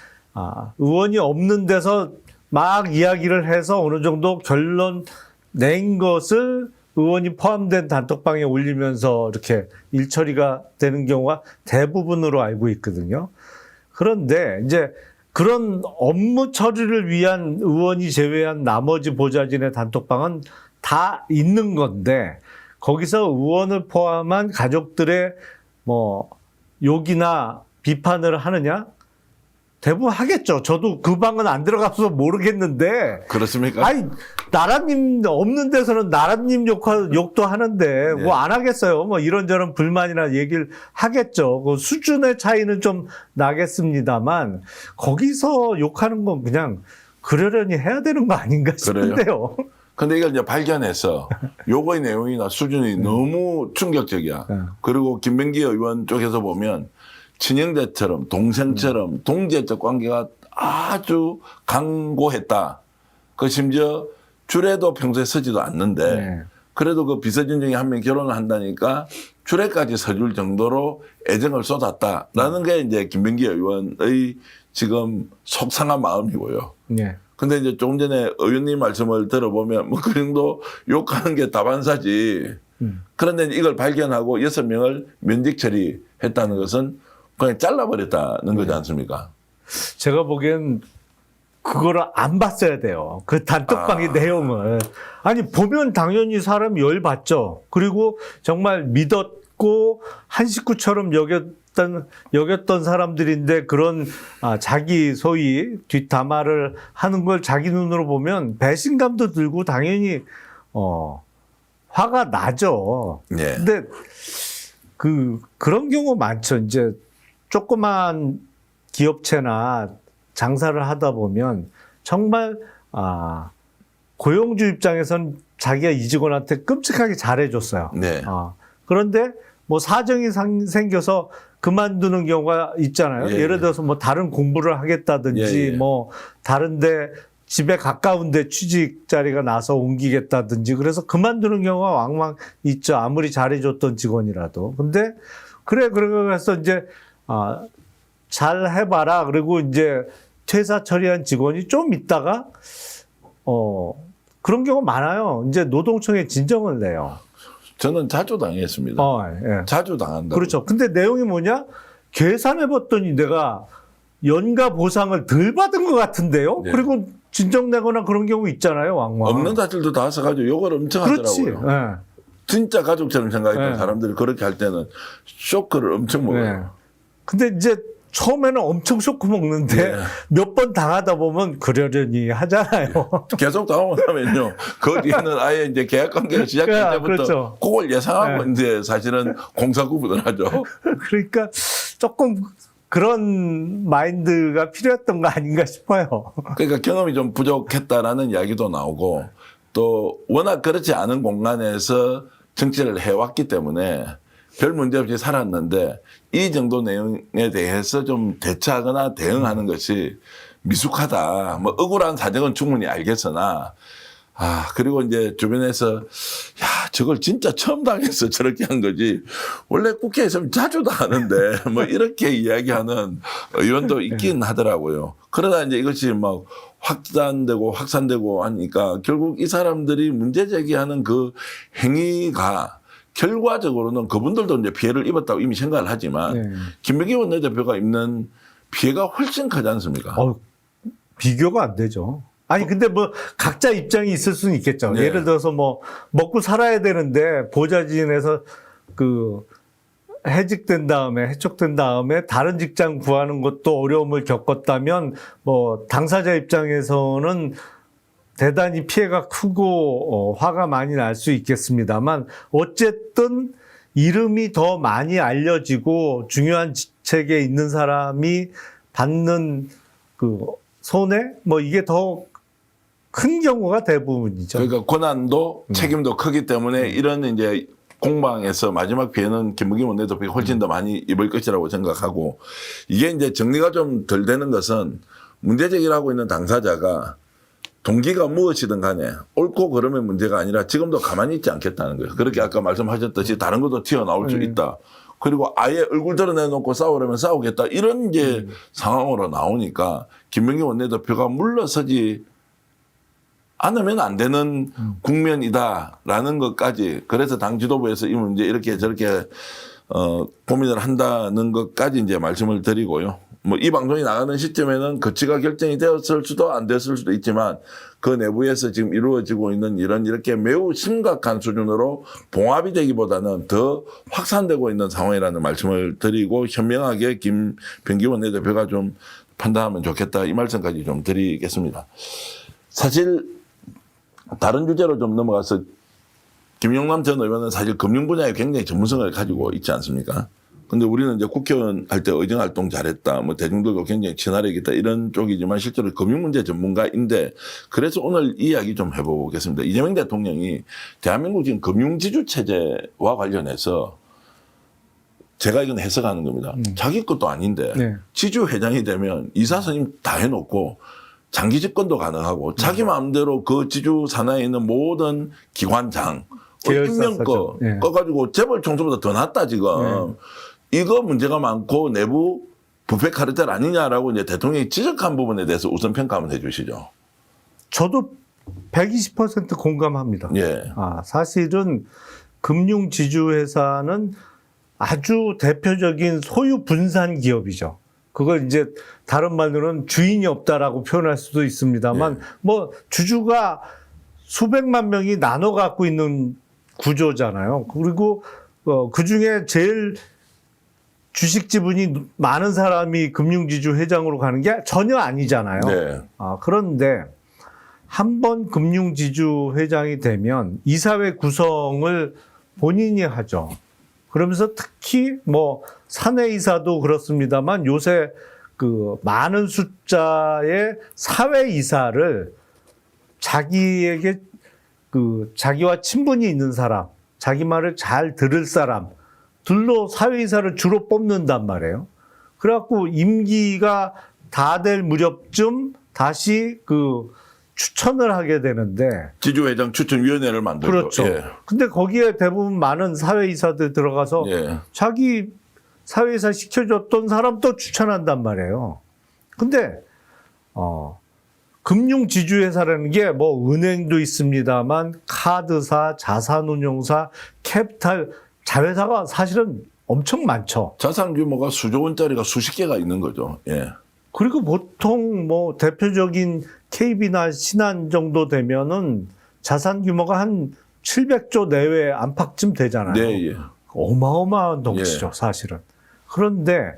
Speaker 2: 의원이 없는 데서 막 이야기를 해서 어느 정도 결론 낸 것을 의원이 포함된 단톡방에 올리면서 이렇게 일처리가 되는 경우가 대부분으로 알고 있거든요. 그런데 이제 그런 업무 처리를 위한 의원이 제외한 나머지 보좌진의 단톡방은 다 있는 건데 거기서 의원을 포함한 가족들의 뭐 욕이나 비판을 하느냐? 대부분 하겠죠. 저도 그 방은 안 들어가서 모르겠는데.
Speaker 1: 그렇습니까?
Speaker 2: 아니, 나라님 없는 데서는 나라님 욕도 하는데 뭐 안 하겠어요. 뭐 이런저런 불만이나 얘기를 하겠죠. 그 수준의 차이는 좀 나겠습니다만 거기서 욕하는 건 그냥 그러려니 해야 되는 거 아닌가 싶은데요.
Speaker 1: 근데 이걸 이제 발견해서 요거의 내용이나 수준이 너무 충격적이야. 그리고 김병기 의원 쪽에서 보면 친형제처럼 동생처럼 동지적 관계가 아주 강고했다. 그 심지어 주례도 평소에 서지도 않는데 그래도 그 비서진 중에 한 명 결혼을 한다니까 주례까지 서줄 정도로 애정을 쏟았다라는 게 이제 김병기 의원의 지금 속상한 마음이고요. 근데 이제 조금 전에 의원님 말씀을 들어보면 뭐 그 정도 욕하는 게 다반사지. 그런데 이걸 발견하고 6명을 면직 처리했다는 것은 그냥 잘라버렸다는 거지 않습니까?
Speaker 2: 제가 보기엔 그거를 안 봤어야 돼요. 그 단톡방의 내용을. 아니, 보면 당연히 사람 열 받죠. 그리고 정말 믿었고 한 식구처럼 여겼던 사람들인데 그런 자기 소위 뒷담화를 하는 걸 자기 눈으로 보면 배신감도 들고 당연히 화가 나죠.
Speaker 1: 예.
Speaker 2: 근데 그런 경우 많죠. 이제 조그만 기업체나 장사를 하다 보면 정말 고용주 입장에선 자기가 이 직원한테 끔찍하게 잘해줬어요.
Speaker 1: 네.
Speaker 2: 그런데 뭐 사정이 생겨서 그만두는 경우가 있잖아요.
Speaker 1: 예,
Speaker 2: 예를 들어서 뭐 다른 공부를 하겠다든지
Speaker 1: 예, 예.
Speaker 2: 뭐 다른데 집에 가까운데 취직 자리가 나서 옮기겠다든지 그래서 그만두는 경우가 왕왕 있죠. 아무리 잘해줬던 직원이라도. 근데 그래서 이제 잘 해봐라. 그리고 이제 퇴사 처리한 직원이 좀 있다가 그런 경우 많아요. 이제 노동청에 진정을 내요.
Speaker 1: 저는 자주 당했습니다.
Speaker 2: 예.
Speaker 1: 자주 당한다.
Speaker 2: 그렇죠. 근데 내용이 뭐냐? 계산해봤더니 내가 연가 보상을 덜 받은 것 같은데요.
Speaker 1: 네.
Speaker 2: 그리고 진정되거나 그런 경우 있잖아요. 왕왕.
Speaker 1: 없는 사실도 다 써가지고 욕을 엄청
Speaker 2: 그렇지.
Speaker 1: 하더라고요.
Speaker 2: 예.
Speaker 1: 진짜 가족처럼 생각했던
Speaker 2: 네.
Speaker 1: 사람들이 그렇게 할 때는 쇼크를 엄청 먹어요.
Speaker 2: 네. 근데 이제 처음에는 엄청 쇼크 먹는데
Speaker 1: 네.
Speaker 2: 몇 번 당하다 보면 그러려니 하잖아요.
Speaker 1: 계속 당하고 나면요. 그 뒤에는 아예 이제 계약 관계가 시작할 때부터
Speaker 2: 그렇죠.
Speaker 1: 그걸 예상하고
Speaker 2: 네.
Speaker 1: 이제 사실은 공사 구분을 하죠.
Speaker 2: 그러니까 조금 그런 마인드가 필요했던 거 아닌가 싶어요.
Speaker 1: 그러니까 경험이 좀 부족했다라는 이야기도 나오고 또 워낙 그렇지 않은 공간에서 정치를 해왔기 때문에 별 문제 없이 살았는데 이 정도 내용에 대해서 좀 대처하거나 대응하는 것이 미숙하다. 뭐 억울한 사정은 충분히 알겠으나 그리고 이제 주변에서 야 저걸 진짜 처음 당해서 저렇게 한 거지 원래 국회에서는 자주 당하는데 뭐 이렇게 이야기하는 의원도 있긴 하더라고요. 그러다 이제 이것이 막 확산되고 하니까 결국 이 사람들이 문제 제기하는 그 행위가 결과적으로는 그분들도 이제 피해를 입었다고 이미 생각을 하지만
Speaker 2: 네.
Speaker 1: 김병기 원내대표가 입는 피해가 훨씬 크지 않습니까?
Speaker 2: 비교가 안 되죠. 아니 근데 뭐 각자 입장이 있을 수는 있겠죠.
Speaker 1: 네.
Speaker 2: 예를 들어서 뭐 먹고 살아야 되는데 보좌진에서 해직된 다음에 해촉된 다음에 다른 직장 구하는 것도 어려움을 겪었다면 뭐 당사자 입장에서는 대단히 피해가 크고 화가 많이 날 수 있겠습니다만 어쨌든 이름이 더 많이 알려지고 중요한 직책에 있는 사람이 받는 그 손해 뭐 이게 더 큰 경우가 대부분이죠.
Speaker 1: 그러니까 권한도 책임도 크기 때문에 이런 이제 공방에서 마지막 피해는 김부겸 원내대표가 훨씬 더 많이 입을 것이라고 생각하고 이게 이제 정리가 좀 덜 되는 것은 문제 제기를 하고 있는 당사자가 동기가 무엇이든 간에 옳고 그름의 문제가 아니라 지금도 가만히 있지 않겠다는 거예요. 그렇게 아까 말씀하셨듯이 다른 것도 튀어나올 수 있다. 그리고 아예 얼굴 드러내놓고 싸우려면 싸우겠다. 이런 이제 상황으로 나오니까 김병기 원내대표가 물러서지 않으면 안 되는 국면이다라는 것까지 그래서 당 지도부에서 이 문제 이렇게 저렇게 고민을 한다는 것까지 이제 말씀을 드리고요. 뭐 이 방송이 나가는 시점에는 거치가 결정이 되었을 수도 안 됐을 수도 있지만 그 내부에서 지금 이루어지고 있는 이렇게 매우 심각한 수준으로 봉합이 되기보다는 더 확산되고 있는 상황이라는 말씀을 드리고 현명하게 김병기 원내대표가 좀 판단하면 좋겠다 이 말씀까지 좀 드리겠습니다. 사실 다른 주제로 좀 넘어가서 김용남 전 의원은 사실 금융 분야에 굉장히 전문성을 가지고 있지 않습니까? 근데 우리는 이제 국회의원 할 때 의정활동 잘했다, 뭐 대중들과 굉장히 친화력이다 이런 쪽이지만 실제로 금융문제 전문가인데 그래서 오늘 이야기 좀 해보겠습니다. 이재명 대통령이 대한민국 지금 금융지주 체제와 관련해서 제가 이건 해석하는 겁니다. 자기 것도 아닌데
Speaker 2: 네.
Speaker 1: 지주 회장이 되면 이사 선임 다 해놓고 장기 집권도 가능하고 자기 마음대로 그 지주 산하에 있는 모든 기관장 임명 거 꺼가지고 재벌 총수보다 더 낫다 지금. 이거 문제가 많고 내부 부패 카르텔 아니냐라고 이제 대통령이 지적한 부분에 대해서 우선 평가 한번 해 주시죠.
Speaker 2: 저도 120% 공감합니다.
Speaker 1: 예.
Speaker 2: 사실은 금융지주회사는 아주 대표적인 소유 분산 기업이죠. 그걸 이제 다른 말로는 주인이 없다라고 표현할 수도 있습니다만 뭐 주주가 수백만 명이 나눠 갖고 있는 구조잖아요. 그리고 그 중에 제일 주식 지분이 많은 사람이 금융지주 회장으로 가는 게 전혀 아니잖아요.
Speaker 1: 네.
Speaker 2: 그런데 한 번 금융지주 회장이 되면 이사회 구성을 본인이 하죠. 그러면서 특히 뭐 사내이사도 그렇습니다만 요새 그 많은 숫자의 사회이사를 자기에게 그 자기와 친분이 있는 사람, 자기 말을 잘 들을 사람들로 사회이사를 주로 뽑는단 말이에요. 그래갖고 임기가 다 될 무렵쯤 다시 그 추천을 하게 되는데
Speaker 1: 지주회장 추천위원회를 만들죠.
Speaker 2: 그렇죠.
Speaker 1: 예.
Speaker 2: 근데 거기에 대부분 많은 사회이사들 들어가서
Speaker 1: 예.
Speaker 2: 자기 사회이사 시켜줬던 사람 또 추천한단 말이에요. 근데 금융지주회사라는 게 뭐 은행도 있습니다만 카드사, 자산운용사, 캐피탈, 자회사가 사실은 엄청 많죠.
Speaker 1: 자산 규모가 수조 원짜리가 수십 개가 있는 거죠. 예.
Speaker 2: 그리고 보통 뭐 대표적인 KB나 신한 정도 되면은 자산 규모가 한 700조 내외 안팎쯤 되잖아요.
Speaker 1: 네, 예.
Speaker 2: 어마어마한 덩치죠, 사실은. 그런데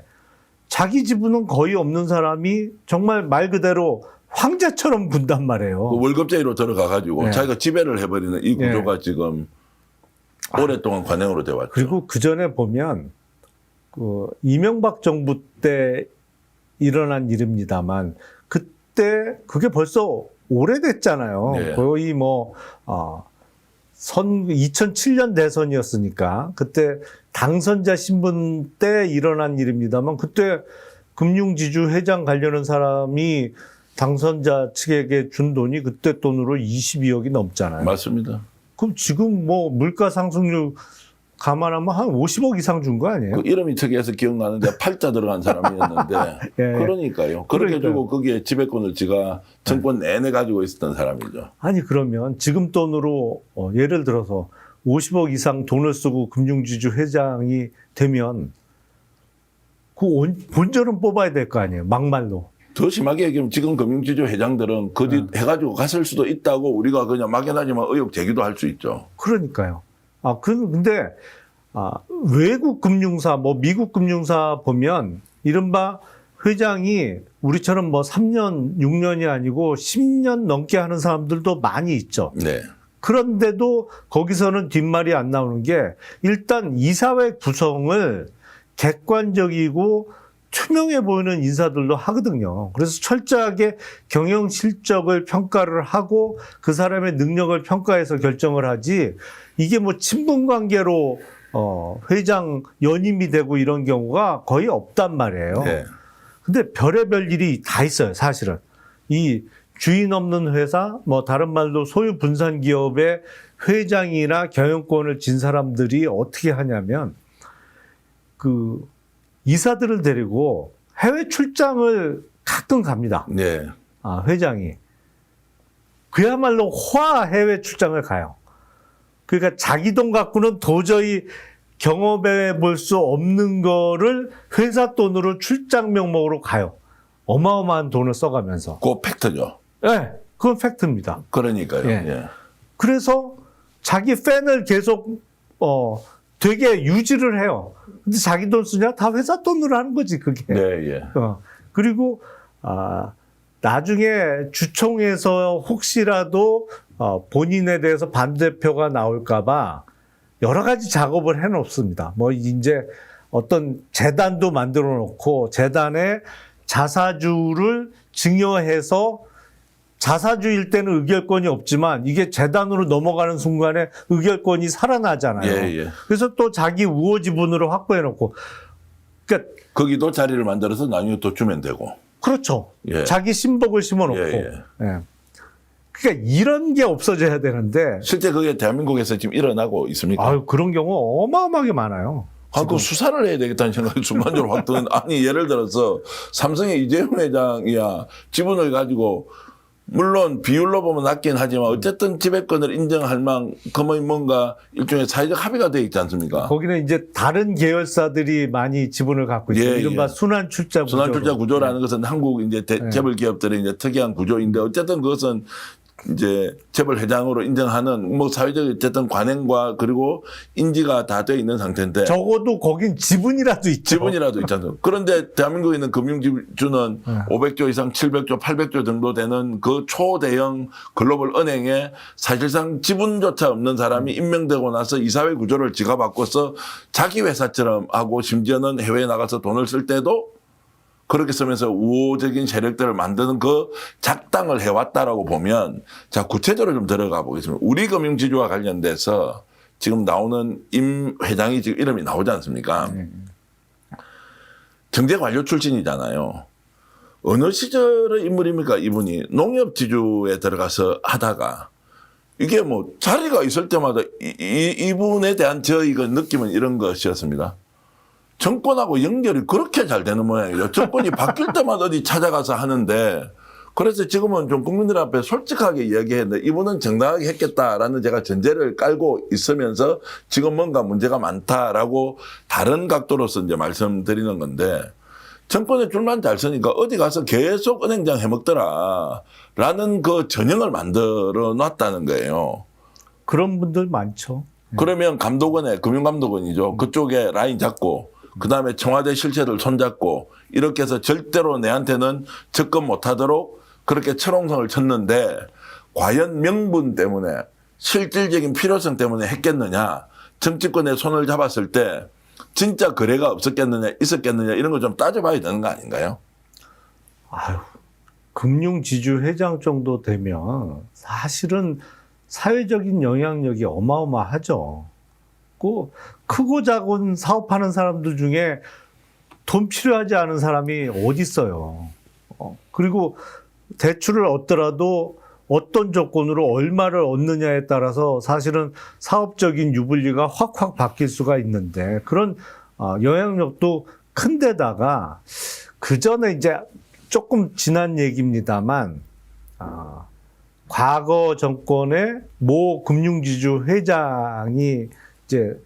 Speaker 2: 자기 지분은 거의 없는 사람이 정말 말 그대로 황제처럼 군단 말이에요.
Speaker 1: 그 월급제로 들어가가지고
Speaker 2: 네.
Speaker 1: 자기가 지배를 해버리는 이 구조가 지금 오랫동안 관행으로 되어왔죠.
Speaker 2: 그리고 그 전에 보면 그 이명박 정부 때 일어난 일입니다만 그때 그게 벌써 오래됐잖아요.
Speaker 1: 네.
Speaker 2: 거의 뭐 2007년 대선이었으니까 그때 당선자 신분 때 일어난 일입니다만 그때 금융지주 회장 가려는 사람이 당선자 측에게 준 돈이 그때 돈으로 22억이 넘잖아요.
Speaker 1: 맞습니다.
Speaker 2: 그럼 지금 뭐 물가 상승률 감안하면 한 50억 이상 준 거 아니에요?
Speaker 1: 그 이름이 특이해서 기억나는데 팔자 들어간 사람이었는데
Speaker 2: 예.
Speaker 1: 그러니까요. 그렇게 주고 거기에 지배권을 지가 정권 내내 가지고 있었던 사람이죠.
Speaker 2: 아니 그러면 지금 돈으로 예를 들어서 50억 이상 돈을 쓰고 금융지주 회장이 되면 그 본전은 뽑아야 될 거 아니에요. 막말로.
Speaker 1: 더 심하게 얘기하면 지금 금융지주 회장들은 거짓 해가지고 갔을 수도 있다고 우리가 그냥 막연하지만 의혹 제기도 할 수 있죠.
Speaker 2: 그러니까요. 근데 외국 금융사, 뭐 미국 금융사 보면 이른바 회장이 우리처럼 뭐 3년, 6년이 아니고 10년 넘게 하는 사람들도 많이 있죠.
Speaker 1: 네.
Speaker 2: 그런데도 거기서는 뒷말이 안 나오는 게 일단 이사회 구성을 객관적이고 투명해 보이는 인사들도 하거든요. 그래서 철저하게 경영 실적을 평가를 하고 그 사람의 능력을 평가해서 결정을 하지 이게 뭐 친분 관계로 회장 연임이 되고 이런 경우가 거의 없단 말이에요.
Speaker 1: 네.
Speaker 2: 근데 별의별 일이 다 있어요, 사실은. 이 주인 없는 회사, 뭐 다른 말로 소유 분산 기업의 회장이나 경영권을 진 사람들이 어떻게 하냐면 그 이사들을 데리고 해외 출장을 가끔 갑니다.
Speaker 1: 네.
Speaker 2: 회장이. 그야말로 호화 해외 출장을 가요. 그러니까 자기 돈 갖고는 도저히 경험해 볼 수 없는 거를 회사 돈으로 출장 명목으로 가요. 어마어마한 돈을 써가면서.
Speaker 1: 그거 팩트죠.
Speaker 2: 네, 그건 팩트입니다.
Speaker 1: 그러니까요.
Speaker 2: 예.
Speaker 1: 예.
Speaker 2: 그래서 자기 팬을 계속 되게 유지를 해요. 근데 자기 돈 쓰냐? 다 회사 돈으로 하는 거지, 그게.
Speaker 1: 네, 예.
Speaker 2: 그리고 나중에 주총에서 혹시라도 본인에 대해서 반대표가 나올까봐 여러 가지 작업을 해놓습니다. 뭐 이제 어떤 재단도 만들어 놓고 재단에 자사주를 증여해서 자사주일 때는 의결권이 없지만 이게 재단으로 넘어가는 순간에 의결권이 살아나잖아요.
Speaker 1: 예, 예.
Speaker 2: 그래서 또 자기 우호 지분으로 확보해 놓고 그러니까
Speaker 1: 거기도 자리를 만들어서 나중에 또 주면 되고.
Speaker 2: 그렇죠.
Speaker 1: 예.
Speaker 2: 자기 신복을 심어 놓고.
Speaker 1: 예.
Speaker 2: 그러니까 이런 게 없어져야 되는데
Speaker 1: 실제 그게 대한민국에서 지금 일어나고 있습니까?
Speaker 2: 그런 경우 어마어마하게 많아요.
Speaker 1: 그 수사를 해야 되겠다는 생각이 순간적으로 확 드는. 아니 예를 들어서 삼성의 이재용 회장이야 지분을 가지고 물론 비율로 보면 낮긴 하지만 어쨌든 지배권을 인정할 만큼의 뭔가 일종의 사회적 합의가 돼 있지 않습니까?
Speaker 2: 거기는 이제 다른 계열사들이 많이 지분을 갖고 있어요.
Speaker 1: 예,
Speaker 2: 이른바
Speaker 1: 예.
Speaker 2: 순환출자 구조.
Speaker 1: 순환출자 구조라는 것은 한국 이제 재벌 기업들의 이제 특이한 구조인데 어쨌든 그것은 이제 재벌 회장으로 인정하는 뭐 사회적 어쨌든 관행과 그리고 인지가 다 돼 있는 상태인데
Speaker 2: 적어도 거긴 지분이라도 있죠.
Speaker 1: 지분이라도 있잖아요. 그런데 대한민국에 있는 금융지주는 500조 이상 700조, 800조 정도 되는 그 초대형 글로벌 은행에 사실상 지분조차 없는 사람이 임명되고 나서 이사회 구조를 지가 바꿔서 자기 회사처럼 하고 심지어는 해외에 나가서 돈을 쓸 때도 그렇게 쓰면서 우호적인 세력들을 만드는 그 작당을 해왔다라고 보면 자 구체적으로 좀 들어가 보겠습니다. 우리 금융지주와 관련돼서 지금 나오는 임 회장이 지금 이름이 나오지 않습니까? 경제관료 출신이잖아요. 어느 시절의 인물입니까? 이분이 농협지주에 들어가서 하다가 이게 뭐 자리가 있을 때마다 이분에 대한 저희 그 느낌은 이런 것이었습니다. 정권하고 연결이 그렇게 잘 되는 모양이죠. 정권이 바뀔 때마다 어디 찾아가서 하는데 그래서 지금은 좀 국민들 앞에 솔직하게 이야기했는데 이분은 정당하게 했겠다라는 제가 전제를 깔고 있으면서 지금 뭔가 문제가 많다라고 다른 각도로서 이제 말씀드리는 건데 정권에 줄만 잘 서니까 어디 가서 계속 은행장 해먹더라라는 그 전형을 만들어 놨다는 거예요.
Speaker 2: 그런 분들 많죠.
Speaker 1: 그러면 감독원에 금융감독원이죠. 그쪽에 라인 잡고 그다음에 청와대 실체를 손잡고 이렇게 해서 절대로 내한테는 접근 못하도록 그렇게 철옹성을 쳤는데 과연 명분 때문에 실질적인 필요성 때문에 했겠느냐 정치권에 손을 잡았을 때 진짜 거래가 없었겠느냐 있었겠느냐 이런 거 좀 따져봐야 되는 거 아닌가요?
Speaker 2: 아유, 금융지주 회장 정도 되면 사실은 사회적인 영향력이 어마어마하죠. 그 크고 작은 사업하는 사람들 중에 돈 필요하지 않은 사람이 어디 있어요. 그리고 대출을 얻더라도 어떤 조건으로 얼마를 얻느냐에 따라서 사실은 사업적인 유불리가 확확 바뀔 수가 있는데 그런 영향력도 큰데다가 그 전에 이제 조금 지난 얘기입니다만 과거 정권의 모 금융지주 회장이 이제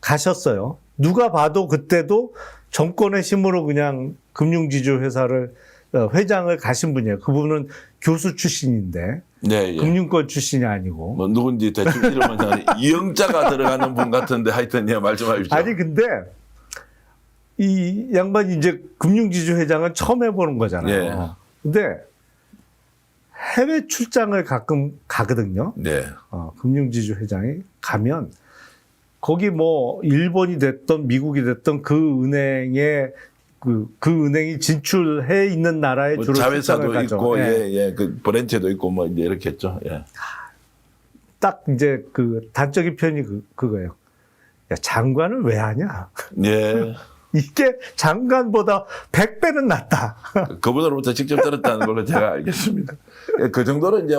Speaker 2: 가셨어요. 누가 봐도 그때도 정권의 힘으로 그냥 금융지주 회장을 가신 분이에요. 그분은 교수 출신인데
Speaker 1: 네, 예.
Speaker 2: 금융권 출신이 아니고.
Speaker 1: 뭐 누군지 대충 이름은 이영자가 들어가는 분 같은데 하여튼 예 말씀하십시오.
Speaker 2: 아니 근데 이 양반이 이제 금융지주 회장은 처음 해보는 거잖아요.
Speaker 1: 예.
Speaker 2: 근데 해외 출장을 가끔 가거든요.
Speaker 1: 네.
Speaker 2: 금융지주 회장이 가면 거기 뭐 일본이 됐던 미국이 됐던 그 은행에 그 은행이 진출해 있는 나라에
Speaker 1: 뭐
Speaker 2: 주로
Speaker 1: 자회사도
Speaker 2: 출장을 가죠.
Speaker 1: 있고,
Speaker 2: 예.
Speaker 1: 예, 그 브랜치도 있고, 뭐 이제 이렇게 했죠. 예.
Speaker 2: 딱 이제 그 단적인 표현이 그거예요. 야, 장관을 왜 하냐?
Speaker 1: 예.
Speaker 2: 이게 장관보다 100배는 낫다.
Speaker 1: 그분으로부터 직접 들었다는 걸로 제가 알겠습니다. 예, 그 정도로 이제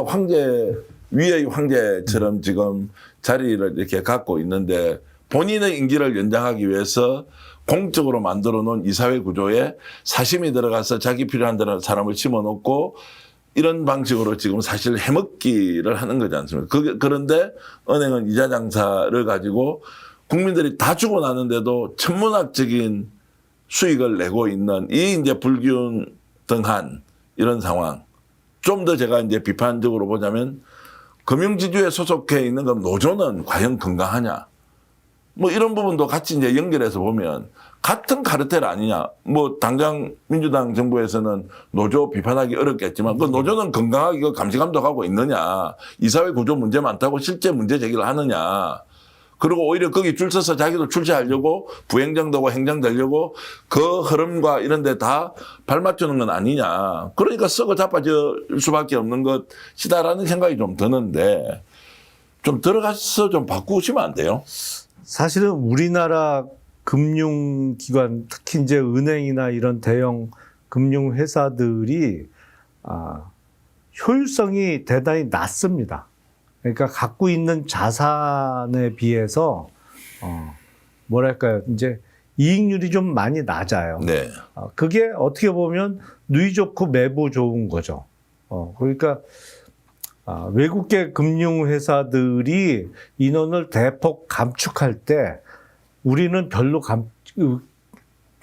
Speaker 1: 위의 황제처럼 지금 자리를 이렇게 갖고 있는데 본인의 임기를 연장하기 위해서 공적으로 만들어 놓은 이사회 구조에 사심이 들어가서 자기 필요한 대로 사람을 심어놓고 이런 방식으로 지금 사실 해먹기를 하는 거지 않습니까? 그런데 은행은 이자 장사를 가지고 국민들이 다 주고 나는데도 천문학적인 수익을 내고 있는 이 이제 불균등한 이런 상황. 좀 더 제가 이제 비판적으로 보자면 금융지주에 소속해 있는 그 노조는 과연 건강하냐? 뭐 이런 부분도 같이 이제 연결해서 보면 같은 카르텔 아니냐. 뭐 당장 민주당 정부에서는 노조 비판하기 어렵겠지만 그 노조는 건강하게 감시 감독하고 있느냐. 이사회 구조 문제 많다고 실제 문제 제기를 하느냐. 그리고 오히려 거기 줄 서서 자기도 출세하려고 부행정되고 행정되려고 그 흐름과 이런 데 다 발맞추는 건 아니냐. 그러니까 썩어 자빠질 수밖에 없는 것이다라는 생각이 좀 드는데 좀 들어가서 좀 바꾸시면 안 돼요?
Speaker 2: 사실은 우리나라 금융기관, 특히 이제 은행이나 이런 대형 금융회사들이 효율성이 대단히 낮습니다. 그러니까 갖고 있는 자산에 비해서 뭐랄까요, 이제 이익률이 좀 많이 낮아요.
Speaker 1: 네.
Speaker 2: 그게 어떻게 보면 누이 좋고 매부 좋은 거죠. 그러니까 외국계 금융회사들이 인원을 대폭 감축할 때 우리는 별로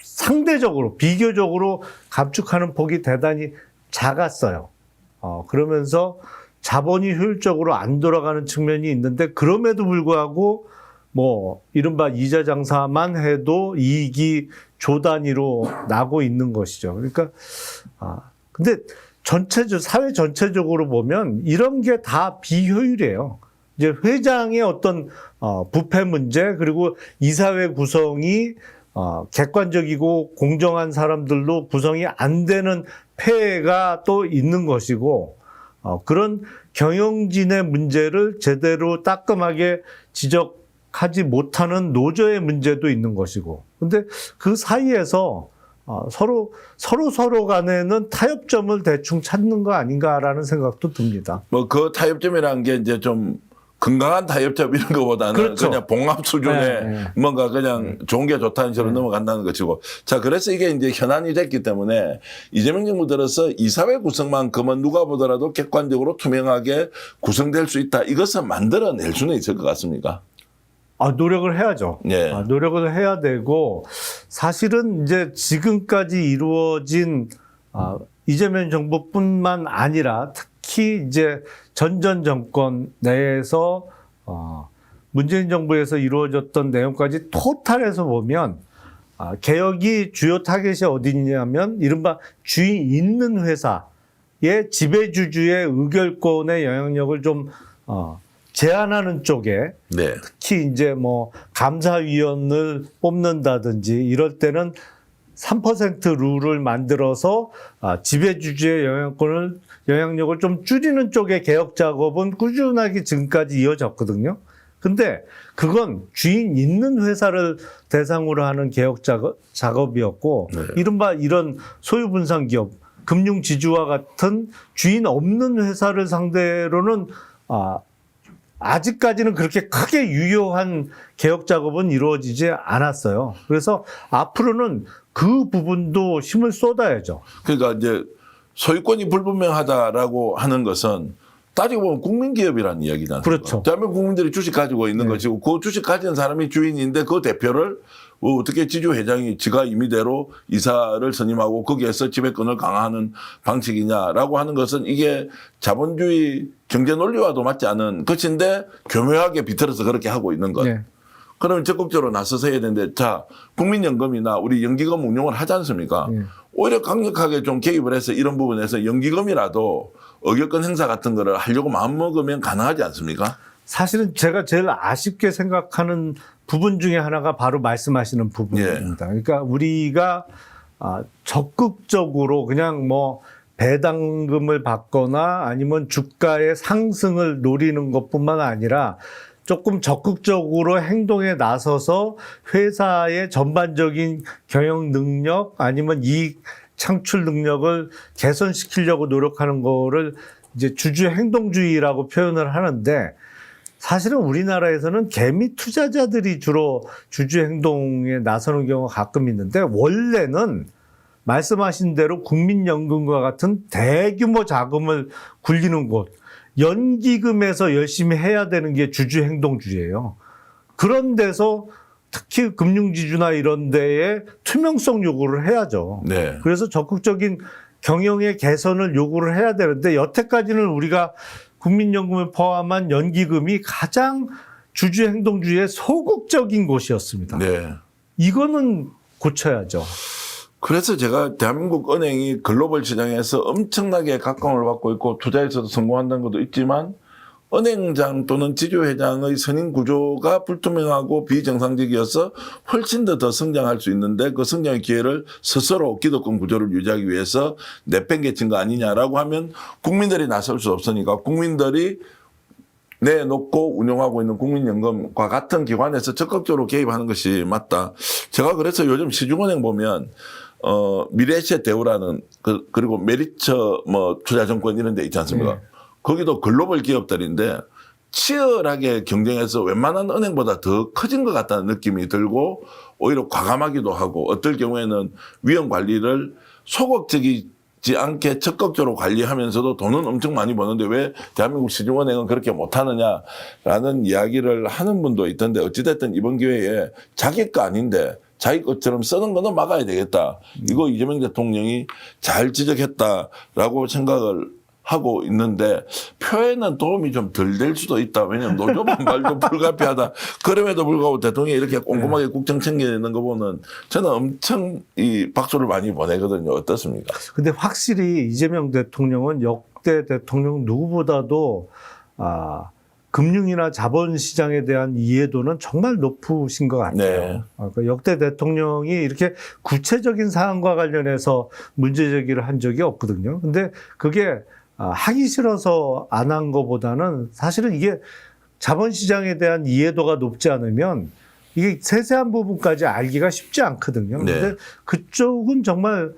Speaker 2: 상대적으로 비교적으로 감축하는 폭이 대단히 작았어요. 그러면서 자본이 효율적으로 안 돌아가는 측면이 있는데 그럼에도 불구하고 뭐 이른바 이자 장사만 해도 이익이 조 단위로 나고 있는 것이죠. 그러니까 근데 사회 전체적으로 보면 이런 게 다 비효율이에요. 이제 회장의 어떤 부패 문제 그리고 이사회 구성이 객관적이고 공정한 사람들로 구성이 안 되는 폐해가 또 있는 것이고 그런 경영진의 문제를 제대로 따끔하게 지적하지 못하는 노조의 문제도 있는 것이고 근데 그 사이에서 서로 간에는 타협점을 대충 찾는 거 아닌가라는 생각도 듭니다.
Speaker 1: 뭐 그 타협점이라는 게 이제 좀 건강한 타협점 이런 것보다는
Speaker 2: 그렇죠.
Speaker 1: 그냥 봉합 수준의
Speaker 2: 네.
Speaker 1: 뭔가 그냥 좋은 게 좋다는 식으로 넘어간다는 것이고. 자, 그래서 이게 이제 현안이 됐기 때문에 이재명 정부 들어서 이사회 구성만큼은 누가 보더라도 객관적으로 투명하게 구성될 수 있다. 이것을 만들어낼 수는 있을 것 같습니까?
Speaker 2: 노력을 해야죠.
Speaker 1: 예.
Speaker 2: 노력을 해야 되고 사실은 이제 지금까지 이루어진 이재명 정부뿐만 아니라 특히 이제 전 정권 내에서 문재인 정부에서 이루어졌던 내용까지 토탈해서 보면 개혁이 주요 타겟이 어디냐면 이른바 주인 있는 회사의 지배주주의 의결권의 영향력을 좀 제한하는 쪽에
Speaker 1: 네.
Speaker 2: 특히 이제 뭐 감사위원을 뽑는다든지 이럴 때는 3% 룰을 만들어서 지배주주의 영향력을 좀 줄이는 쪽의 개혁 작업은 꾸준하게 지금까지 이어졌거든요. 근데 그건 주인 있는 회사를 대상으로 하는 개혁 작업이었고
Speaker 1: 네.
Speaker 2: 이른바 이런 소유분산 기업, 금융지주와 같은 주인 없는 회사를 상대로는 아직까지는 그렇게 크게 유효한 개혁 작업은 이루어지지 않았어요. 그래서 앞으로는 그 부분도 힘을 쏟아야죠.
Speaker 1: 그러니까 이제 소유권이 불분명하다라고 하는 것은 따지고 보면 국민기업이라는 이야기잖아요.
Speaker 2: 그렇죠.
Speaker 1: 대한민국 국민들이 주식 가지고 있는
Speaker 2: 네.
Speaker 1: 것이고 그 주식 가진 사람이 주인인데 그 대표를 어떻게 지주회장이 지가 임의대로 이사를 선임하고 거기에서 지배권을 강화하는 방식이냐라고 하는 것은 이게 자본주의 경제 논리와도 맞지 않은 것인데 교묘하게 비틀어서 그렇게 하고 있는 것.
Speaker 2: 네.
Speaker 1: 그러면 적극적으로 나서서 해야 되는데 자 국민연금이나 우리 연기금 운용을 하지 않습니까?
Speaker 2: 네.
Speaker 1: 오히려 강력하게 좀 개입을 해서 이런 부분에서 연기금이라도 의결권 행사 같은 거를 하려고 마음먹으면 가능하지 않습니까?
Speaker 2: 사실은 제가 제일 아쉽게 생각하는 부분 중에 하나가 바로 말씀하시는 부분입니다. 그러니까 우리가 적극적으로 그냥 뭐 배당금을 받거나 아니면 주가의 상승을 노리는 것뿐만 아니라 조금 적극적으로 행동에 나서서 회사의 전반적인 경영 능력 아니면 이익 창출 능력을 개선시키려고 노력하는 거를 이제 주주 행동주의라고 표현을 하는데 사실은 우리나라에서는 개미 투자자들이 주로 주주 행동에 나서는 경우가 가끔 있는데 원래는 말씀하신 대로 국민연금과 같은 대규모 자금을 굴리는 곳 연기금에서 열심히 해야 되는 게 주주 행동주의예요. 그런 데서 특히 금융지주나 이런 데에 투명성 요구를 해야죠.
Speaker 1: 네.
Speaker 2: 그래서 적극적인 경영의 개선을 요구를 해야 되는데 여태까지는 우리가 국민연금을 포함한 연기금이 가장 주주행동주의의 소극적인 곳이었습니다.
Speaker 1: 네.
Speaker 2: 이거는 고쳐야죠.
Speaker 1: 그래서 제가 대한민국 은행이 글로벌 시장에서 엄청나게 각광을 받고 있고 투자에서도 성공한다는 것도 있지만 은행장 또는 지주회장의 선임 구조가 불투명하고 비정상적이어서 훨씬 더 성장할 수 있는데 그 성장의 기회를 스스로 기득권 구조를 유지하기 위해서 내팽개친 거 아니냐라고 하면 국민들이 나설 수 없으니까 국민들이 내놓고 운영하고 있는 국민연금과 같은 기관에서 적극적으로 개입하는 것이 맞다. 제가 그래서 요즘 시중은행 보면 미래에셋 대우라는 그리고 메리처 뭐 투자증권 이런 데 있지 않습니까?
Speaker 2: 네.
Speaker 1: 거기도 글로벌 기업들인데 치열하게 경쟁해서 웬만한 은행보다 더 커진 것 같다는 느낌이 들고 오히려 과감하기도 하고 어떨 경우에는 위험 관리를 소극적이지 않게 적극적으로 관리하면서도 돈은 엄청 많이 버는데 왜 대한민국 시중은행은 그렇게 못하느냐라는 이야기를 하는 분도 있던데 어찌됐든 이번 기회에 자기 거 아닌데 자기 것처럼 쓰는 거는 막아야 되겠다. 이거 이재명 대통령이 잘 지적했다라고 생각을 하고 있는데 표에는 도움이 좀 덜 될 수도 있다. 왜냐하면 노조 반발도 불가피하다. 그럼에도 불구하고 대통령이 이렇게 꼼꼼하게 국정 챙기는 거 보면 저는 엄청 이 박수를 많이 보내거든요. 어떻습니까?
Speaker 2: 근데 확실히 이재명 대통령은 역대 대통령 누구보다도 금융이나 자본시장에 대한 이해도는 정말 높으신 것 같아요.
Speaker 1: 네.
Speaker 2: 그러니까 역대 대통령이 이렇게 구체적인 사안과 관련해서 문제 제기를 한 적이 없거든요. 근데 그게 하기 싫어서 안 한 것보다는 사실은 이게 자본시장에 대한 이해도가 높지 않으면 이게 세세한 부분까지 알기가 쉽지 않거든요.
Speaker 1: 네.
Speaker 2: 근데 그쪽은 정말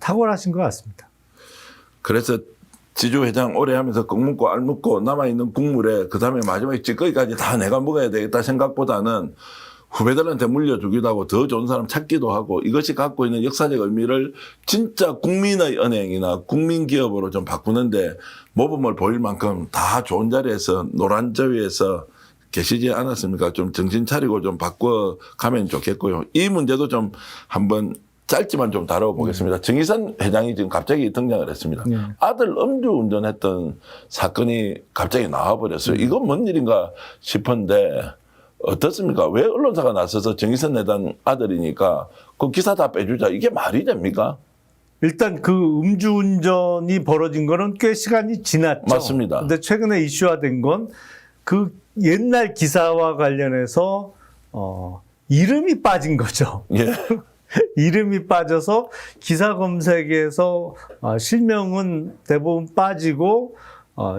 Speaker 2: 탁월하신 것 같습니다.
Speaker 1: 그래서 지주 회장 오래 하면서 국 묻고 알 묻고 남아있는 국물에 그다음에 마지막에 찌꺼기까지 다 내가 먹어야 되겠다 생각보다는 후배들한테 물려주기도 하고 더 좋은 사람 찾기도 하고 이것이 갖고 있는 역사적 의미를 진짜 국민의 은행이나 국민기업으로 좀 바꾸는데 모범을 보일 만큼 다 좋은 자리에서 노란 저위에서 계시지 않았습니까? 좀 정신 차리고 좀 바꿔가면 좋겠고요. 이 문제도 좀 한번 짧지만 좀 다뤄보겠습니다. 정의선 회장이 지금 갑자기 등장을 했습니다. 아들 음주운전했던 사건이 갑자기 나와버렸어요. 이건 뭔 일인가 싶은데 어떻습니까? 왜 언론사가 나서서 정의선 회장 아들이니까 그 기사 다 빼주자. 이게 말이 됩니까?
Speaker 2: 일단 그 음주운전이 벌어진 거는 꽤 시간이 지났죠.
Speaker 1: 맞습니다.
Speaker 2: 근데 최근에 이슈화된 건 그 옛날 기사와 관련해서 이름이 빠진 거죠.
Speaker 1: 예.
Speaker 2: 이름이 빠져서 기사 검색에서 실명은 대부분 빠지고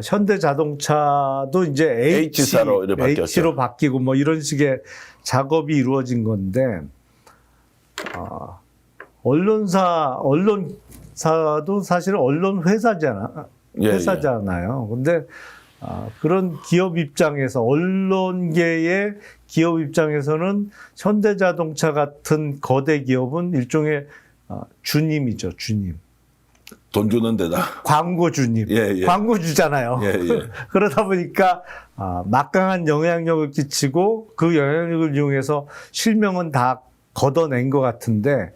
Speaker 2: 현대자동차도 이제
Speaker 1: H사로 이렇게 바뀌었죠.
Speaker 2: H로 바뀌고 뭐 이런 식의 작업이 이루어진 건데 언론사도 사실 언론 회사잖아요. 근데 그런 기업 입장에서 언론계의 기업 입장에서는 현대자동차 같은 거대 기업은 일종의 주님이죠, 주님.
Speaker 1: 돈 주는 데다.
Speaker 2: 광고주님.
Speaker 1: 예, 예.
Speaker 2: 광고주잖아요.
Speaker 1: 예, 예.
Speaker 2: 그러다 보니까 막강한 영향력을 끼치고 그 영향력을 이용해서 실명은 다 걷어낸 것 같은데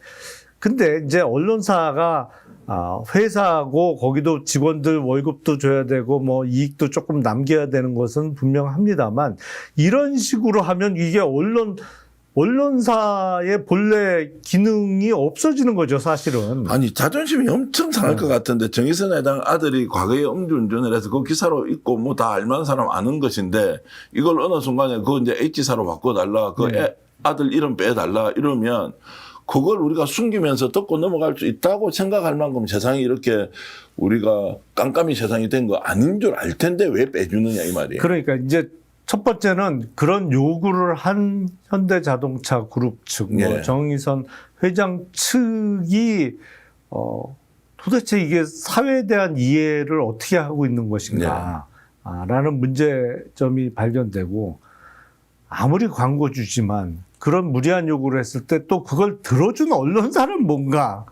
Speaker 2: 근데 이제 언론사가 회사고 거기도 직원들 월급도 줘야 되고 뭐 이익도 조금 남겨야 되는 것은 분명합니다만 이런 식으로 하면 이게 언론사의 본래 기능이 없어지는 거죠, 사실은.
Speaker 1: 아니 자존심이 엄청 상할 것 같은데 정의선 회장 아들이 과거에 음주운전을 해서 그 기사로 있고 뭐 다 알만한 사람 아는 것인데 이걸 어느 순간에 그거 이제 H사로 바꿔달라. 그 아들 이름 빼달라 이러면 그걸 우리가 숨기면서 덮고 넘어갈 수 있다고 생각할 만큼 세상이 이렇게 우리가 깜깜이 세상이 된 거 아닌 줄 알 텐데 왜 빼주느냐 이 말이에요.
Speaker 2: 그러니까 이제 첫 번째는 그런 요구를 한 현대자동차 그룹 측, 뭐
Speaker 1: 예.
Speaker 2: 정의선 회장 측이 도대체 이게 사회에 대한 이해를 어떻게 하고 있는 것인가 라는 문제점이 발견되고 아무리 광고주지만 그런 무리한 요구를 했을 때 또 그걸 들어준 언론사는 뭔가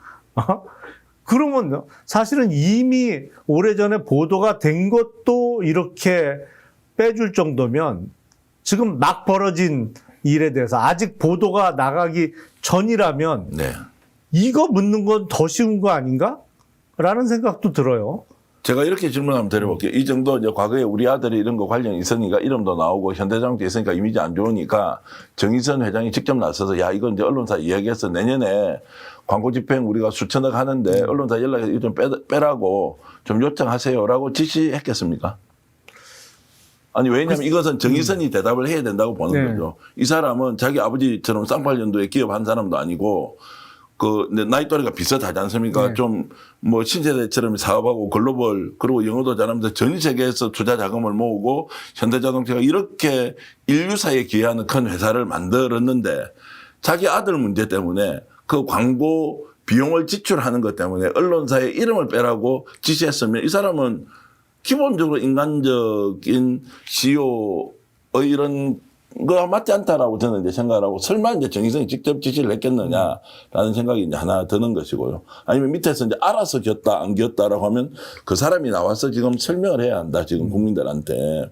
Speaker 2: 그러면 사실은 이미 오래전에 보도가 된 것도 이렇게 빼줄 정도면 지금 막 벌어진 일에 대해서 아직 보도가 나가기 전이라면
Speaker 1: 네.
Speaker 2: 이거 묻는 건 더 쉬운 거 아닌가? 라는 생각도 들어요.
Speaker 1: 제가 이렇게 질문 한번 드려볼게요. 이 정도 이제 과거에 우리 아들이 이런 거 관련 있으니까 이름도 나오고 현대자동차 있으니까 이미지 안 좋으니까 정의선 회장이 직접 나서서 야 이건 이제 언론사 이야기해서 내년에 광고 집행 우리가 수천억 하는데 언론사 연락해서 이거 좀 빼라고 좀 요청하세요라고 지시했겠습니까? 아니 왜냐하면 이것은 정의선이 대답을 해야 된다고 보는 거죠. 이 사람은 자기 아버지처럼 쌍팔년도에 기업한 사람도 아니고 그 나이 또래가 비슷하지 않습니까? 좀 뭐 신세대처럼 사업하고 글로벌 그리고 영어도 잘하면서 전 세계에서 투자 자금을 모으고 현대자동차가 이렇게 인류사에 기여하는 큰 회사를 만들었는데 자기 아들 문제 때문에 그 광고 비용을 지출하는 것 때문에 언론사의 이름을 빼라고 지시했으면 이 사람은 기본적으로 인간적인 CEO의 이런 그거 맞지 않다라고 저는 이제 생각을 하고 설마 이제 정의성이 직접 지시를 했겠느냐라는 생각이 이제 하나 드는 것이고요. 아니면 밑에서 이제 알아서 겼다 안 겼다라고 하면 그 사람이 나와서 지금 설명을 해야 한다 지금 국민들한테.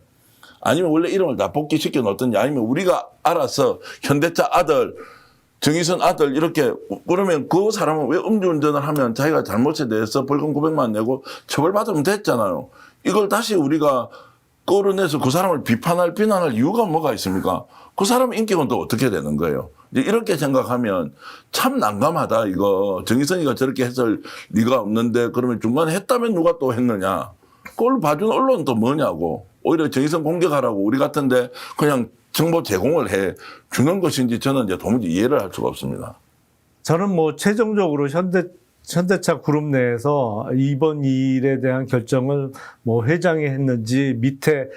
Speaker 1: 아니면 원래 이름을 다 복귀시켜 놓던지 아니면 우리가 알아서 현대차 아들 정의선 아들 이렇게 그러면 그 사람은 왜 음주운전을 하면 자기가 잘못에 대해서 벌금 900만 원 내고 처벌받으면 됐잖아요. 이걸 다시 우리가 끌어내서 그 사람을 비난할 이유가 뭐가 있습니까? 그 사람 인격은 또 어떻게 되는 거예요? 이제 이렇게 생각하면 참 난감하다 이거. 정의선이가 저렇게 했을 리가 없는데 그러면 중간에 했다면 누가 또 했느냐? 그걸 봐준 언론은 또 뭐냐고. 오히려 정의선 공격하라고 우리 같은데 그냥 정보 제공을 해 주는 것인지 저는 이제 도무지 이해를 할 수가 없습니다.
Speaker 2: 저는 뭐 최종적으로 현대차 그룹 내에서 이번 일에 대한 결정을 뭐 회장이 했는지 밑에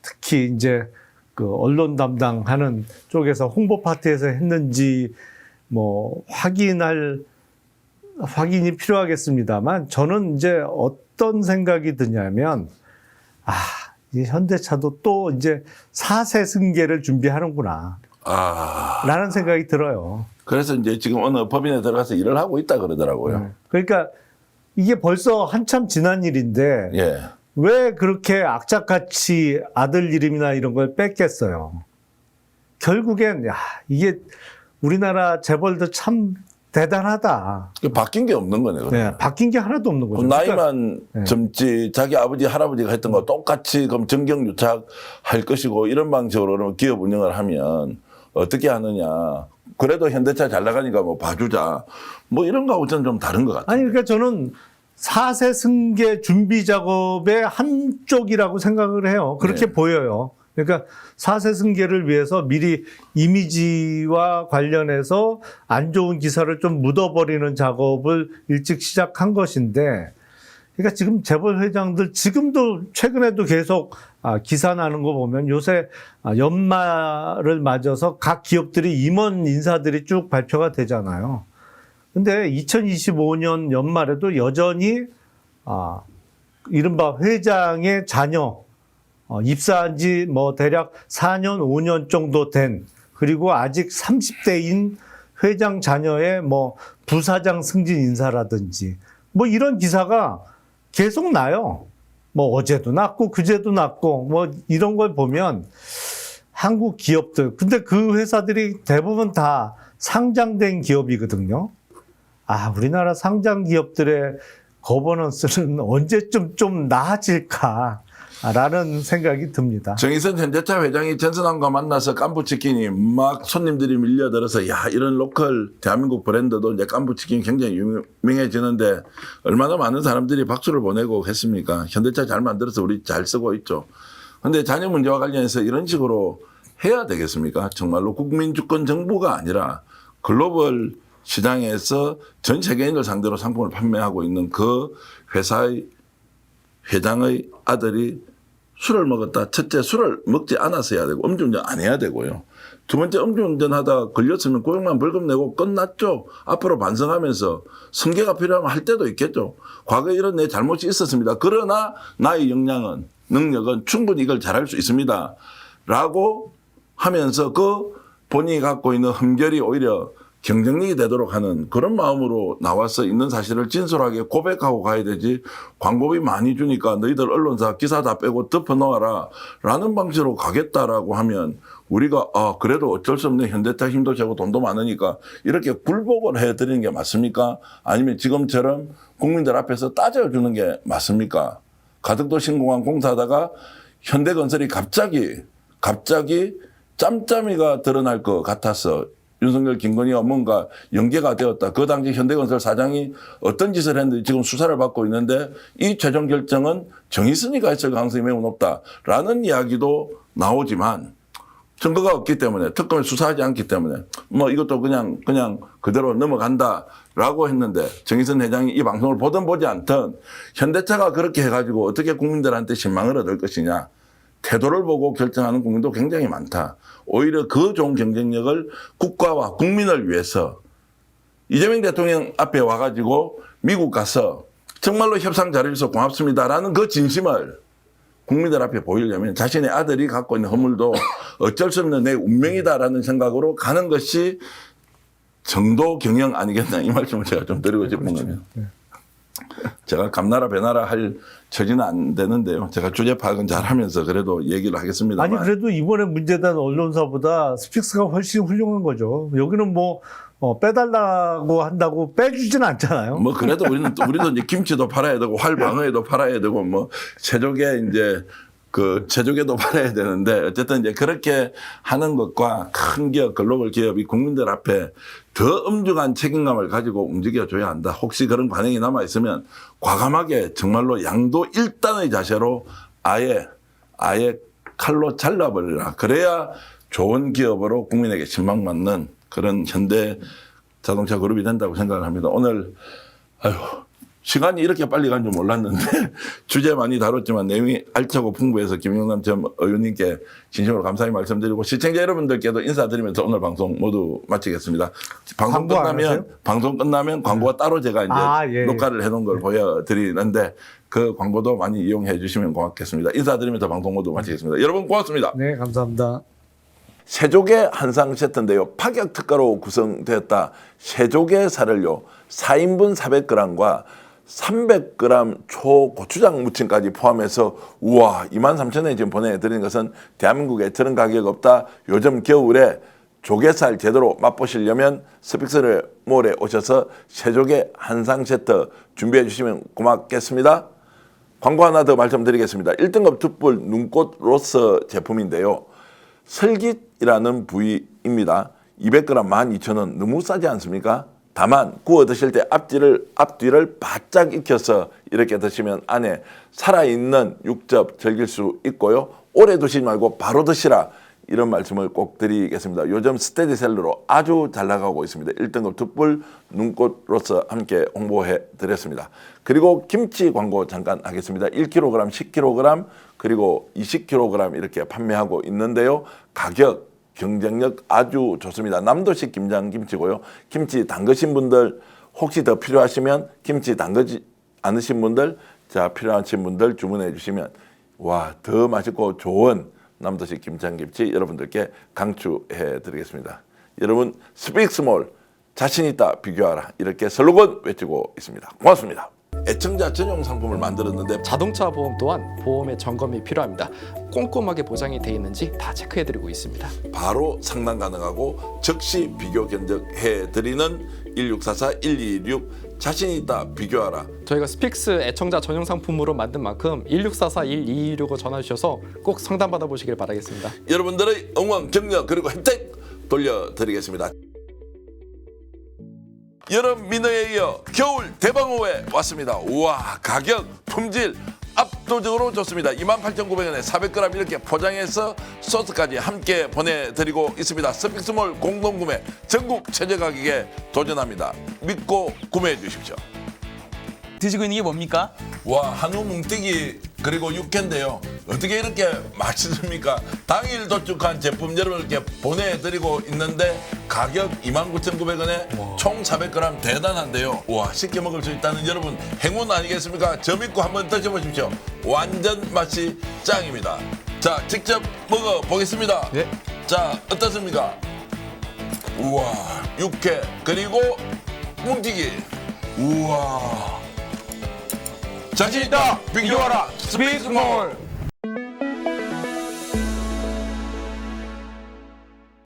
Speaker 2: 특히 이제 그 언론 담당하는 쪽에서 홍보 파트에서 했는지 뭐 확인이 필요하겠습니다만 저는 이제 어떤 생각이 드냐면 이 현대차도 또 이제 4세 승계를 준비하는구나. 라는 생각이 들어요.
Speaker 1: 그래서 이제 지금 어느 법인에 들어가서 일을 하고 있다 그러더라고요.
Speaker 2: 그러니까 이게 벌써 한참 지난 일인데
Speaker 1: 예.
Speaker 2: 왜 그렇게 악착같이 아들 이름이나 이런 걸 뺐겠어요. 결국엔 이게 우리나라 재벌도 참 대단하다.
Speaker 1: 바뀐 게 없는 거네.
Speaker 2: 네, 바뀐 게 하나도 없는 거죠.
Speaker 1: 나이만 젊지 자기 아버지 할아버지가 했던 거 똑같이 그럼 정경유착 할 것이고 이런 방식으로 기업 운영을 하면 어떻게 하느냐. 그래도 현대차 잘 나가니까 뭐 봐주자. 뭐 이런 거하고 저는 좀 다른 것 같아요.
Speaker 2: 아니 그러니까 저는 4세 승계 준비 작업의 한쪽이라고 생각을 해요. 그렇게 보여요. 그러니까 4세 승계를 위해서 미리 이미지와 관련해서 안 좋은 기사를 좀 묻어버리는 작업을 일찍 시작한 것인데, 그러니까 지금 재벌 회장들 지금도 최근에도 계속 기사 나는 거 보면 요새 연말을 맞아서 각 기업들이 임원 인사들이 쭉 발표가 되잖아요. 근데 2025년 연말에도 여전히 이른바 회장의 자녀 입사한 지 뭐 대략 4년, 5년 정도 된 그리고 아직 30대인 회장 자녀의 뭐 부사장 승진 인사라든지 뭐 이런 기사가 계속 나요. 뭐 어제도 났고 그제도 났고 뭐 이런 걸 보면 한국 기업들 근데 그 회사들이 대부분 다 상장된 기업이거든요. 우리나라 상장 기업들의 거버넌스는 언제쯤 좀 나아질까? 라는 생각이 듭니다.
Speaker 1: 정의선 현대차 회장이 전선환과 만나서 깐부치킨이 막 손님들이 밀려들어서 이런 로컬 대한민국 브랜드도 이제 깐부치킨이 굉장히 유명해지는데 얼마나 많은 사람들이 박수를 보내고 했습니까? 현대차 잘 만들어서 우리 잘 쓰고 있죠. 그런데 자녀 문제와 관련해서 이런 식으로 해야 되겠습니까? 정말로 국민 주권 정부가 아니라 글로벌 시장에서 전 세계인을 상대로 상품을 판매하고 있는 그 회사의 회장의 아들이 술을 먹었다. 첫째, 술을 먹지 않아서 해야 되고 음주운전 안 해야 되고요. 두 번째, 음주운전하다 걸렸으면 900만 벌금 내고 끝났죠. 앞으로 반성하면서 승계가 필요하면 할 때도 있겠죠. 과거에 이런 내 잘못이 있었습니다. 그러나 나의 역량은 능력은 충분히 이걸 잘할 수 있습니다. 라고 하면서 그 본인이 갖고 있는 흠결이 오히려 경쟁력이 되도록 하는 그런 마음으로 나와서 있는 사실을 진솔하게 고백하고 가야 되지 광고비 많이 주니까 너희들 언론사 기사 다 빼고 덮어놓아라 라는 방식으로 가겠다라고 하면 우리가 그래도 어쩔 수 없네 현대차 힘도 세고 돈도 많으니까 이렇게 굴복을 해드리는 게 맞습니까? 아니면 지금처럼 국민들 앞에서 따져주는 게 맞습니까? 가덕도 신공항 공사하다가 현대건설이 갑자기 짬짬이가 드러날 것 같아서 윤석열, 김건희와 뭔가 연계가 되었다. 그 당시 현대건설 사장이 어떤 짓을 했는지 지금 수사를 받고 있는데 이 최종 결정은 정의선이가 했을 가능성이 매우 높다라는 이야기도 나오지만 증거가 없기 때문에 특검을 수사하지 않기 때문에 뭐 이것도 그냥 그대로 넘어간다라고 했는데 정의선 회장이 이 방송을 보든 보지 않든 현대차가 그렇게 해가지고 어떻게 국민들한테 신망을 얻을 것이냐. 태도를 보고 결정하는 국민도 굉장히 많다. 오히려 그 좋은 경쟁력을 국가와 국민을 위해서 이재명 대통령 앞에 와가지고 미국 가서 정말로 협상 잘해줘서 고맙습니다라는 그 진심을 국민들 앞에 보이려면 자신의 아들이 갖고 있는 허물도 어쩔 수 없는 내 운명이다라는 생각으로 가는 것이 정도 경영 아니겠나 이 말씀을 제가 좀 드리고 싶은 겁니다. 제가 감나라 배나라 할 처지는 안 되는데요. 제가 주제 파악은 잘하면서 그래도 얘기를 하겠습니다.
Speaker 2: 아니 그래도 이번에 문제된 언론사보다 스픽스가 훨씬 훌륭한 거죠. 여기는 뭐 빼달라고 한다고 빼주진 않잖아요.
Speaker 1: 뭐 그래도 우리도 이제 김치도 팔아야 되고 활방어에도 팔아야 되고 뭐 제조개 이제 그 제조개도 팔아야 되는데 어쨌든 이제 그렇게 하는 것과 큰 기업 글로벌 기업이 국민들 앞에 더 엄중한 책임감을 가지고 움직여줘야 한다. 혹시 그런 관행이 남아 있으면 과감하게 정말로 양도 일단의 자세로 아예 칼로 잘라버리라. 그래야 좋은 기업으로 국민에게 신망받는 그런 현대 자동차 그룹이 된다고 생각을 합니다. 오늘 시간이 이렇게 빨리 간 줄 몰랐는데 주제 많이 다뤘지만 내용이 알차고 풍부해서 김영남 전 의원님께 진심으로 감사의 말씀드리고 시청자 여러분들께도 인사드리면서 오늘 방송 모두 마치겠습니다. 방송 끝나면 광고가 따로 제가 이제 녹화를 해놓은 걸 보여드리는데 그 광고도 많이 이용해 주시면 고맙겠습니다. 인사드리면서 방송 모두 마치겠습니다. 여러분 고맙습니다.
Speaker 2: 네, 감사합니다.
Speaker 1: 새조개 한상 세트인데요. 파격 특가로 구성되었다. 새조개 살을요. 4인분 400g과 300g 초고추장 무침까지 포함해서 우와 23,000원에 지금 보내드리는 것은 대한민국에 저런 가격 없다. 요즘 겨울에 조개살 제대로 맛보시려면 스픽스 몰에 오셔서 새조개 한상 세트 준비해 주시면 고맙겠습니다. 광고 하나 더 말씀드리겠습니다. 1등급 툭불 눈꽃 로스 제품인데요. 설깃이라는 부위입니다. 200g 12,000원 너무 싸지 않습니까? 다만 구워 드실 때 앞뒤를 바짝 익혀서 이렇게 드시면 안에 살아있는 육즙 즐길 수 있고요. 오래 두시지 말고 바로 드시라 이런 말씀을 꼭 드리겠습니다. 요즘 스테디셀러로 아주 잘 나가고 있습니다. 1등급 툭불 눈꽃 로스 함께 홍보해 드렸습니다. 그리고 김치 광고 잠깐 하겠습니다. 1kg, 10kg 그리고 20kg 이렇게 판매하고 있는데요. 가격 경쟁력 아주 좋습니다. 남도식 김장김치고요. 김치 담그신 분들 혹시 더 필요하시면 김치 담그지 않으신 분들 필요하신 분들 주문해 주시면 와, 더 맛있고 좋은 남도식 김장김치 여러분들께 강추해 드리겠습니다. 여러분 스픽스몰 자신 있다 비교하라 이렇게 슬로건 외치고 있습니다. 고맙습니다. 애청자 전용 상품을 만들었는데
Speaker 3: 자동차 보험 또한 보험의 점검이 필요합니다. 꼼꼼하게 보장이 돼 있는지 다 체크해드리고 있습니다.
Speaker 1: 바로 상담 가능하고 즉시 비교 견적해드리는 1644-1226 자신 있다 비교하라.
Speaker 3: 저희가 스픽스 애청자 전용 상품으로 만든 만큼 1644-1226을 전화주셔서 꼭 상담 받아보시길 바라겠습니다.
Speaker 1: 여러분들의 응원, 격려 그리고 혜택 돌려드리겠습니다. 여름 민어에 이어 겨울 대방어회 왔습니다. 우와 가격 품질 압도적으로 좋습니다. 28,900원에 400g 이렇게 포장해서 소스까지 함께 보내드리고 있습니다. 스픽스몰 공동구매 전국 최저 가격에 도전합니다. 믿고 구매해 주십시오.
Speaker 4: 드시고 있는 게 뭡니까?
Speaker 1: 와 한우 뭉티기 그리고 육회인데요. 어떻게 이렇게 맛있습니까? 당일 도축한 제품 여러분께 보내드리고 있는데 가격 29,900원에 총 400g 대단한데요. 와 쉽게 먹을 수 있다는 여러분 행운 아니겠습니까? 저 믿고 한번 드셔보십시오. 완전 맛이 짱입니다. 자 직접 먹어보겠습니다.
Speaker 3: 네.
Speaker 1: 자 어떻습니까? 우와 육회 그리고 뭉티기 우와 자신있다 비교하라 스픽스몰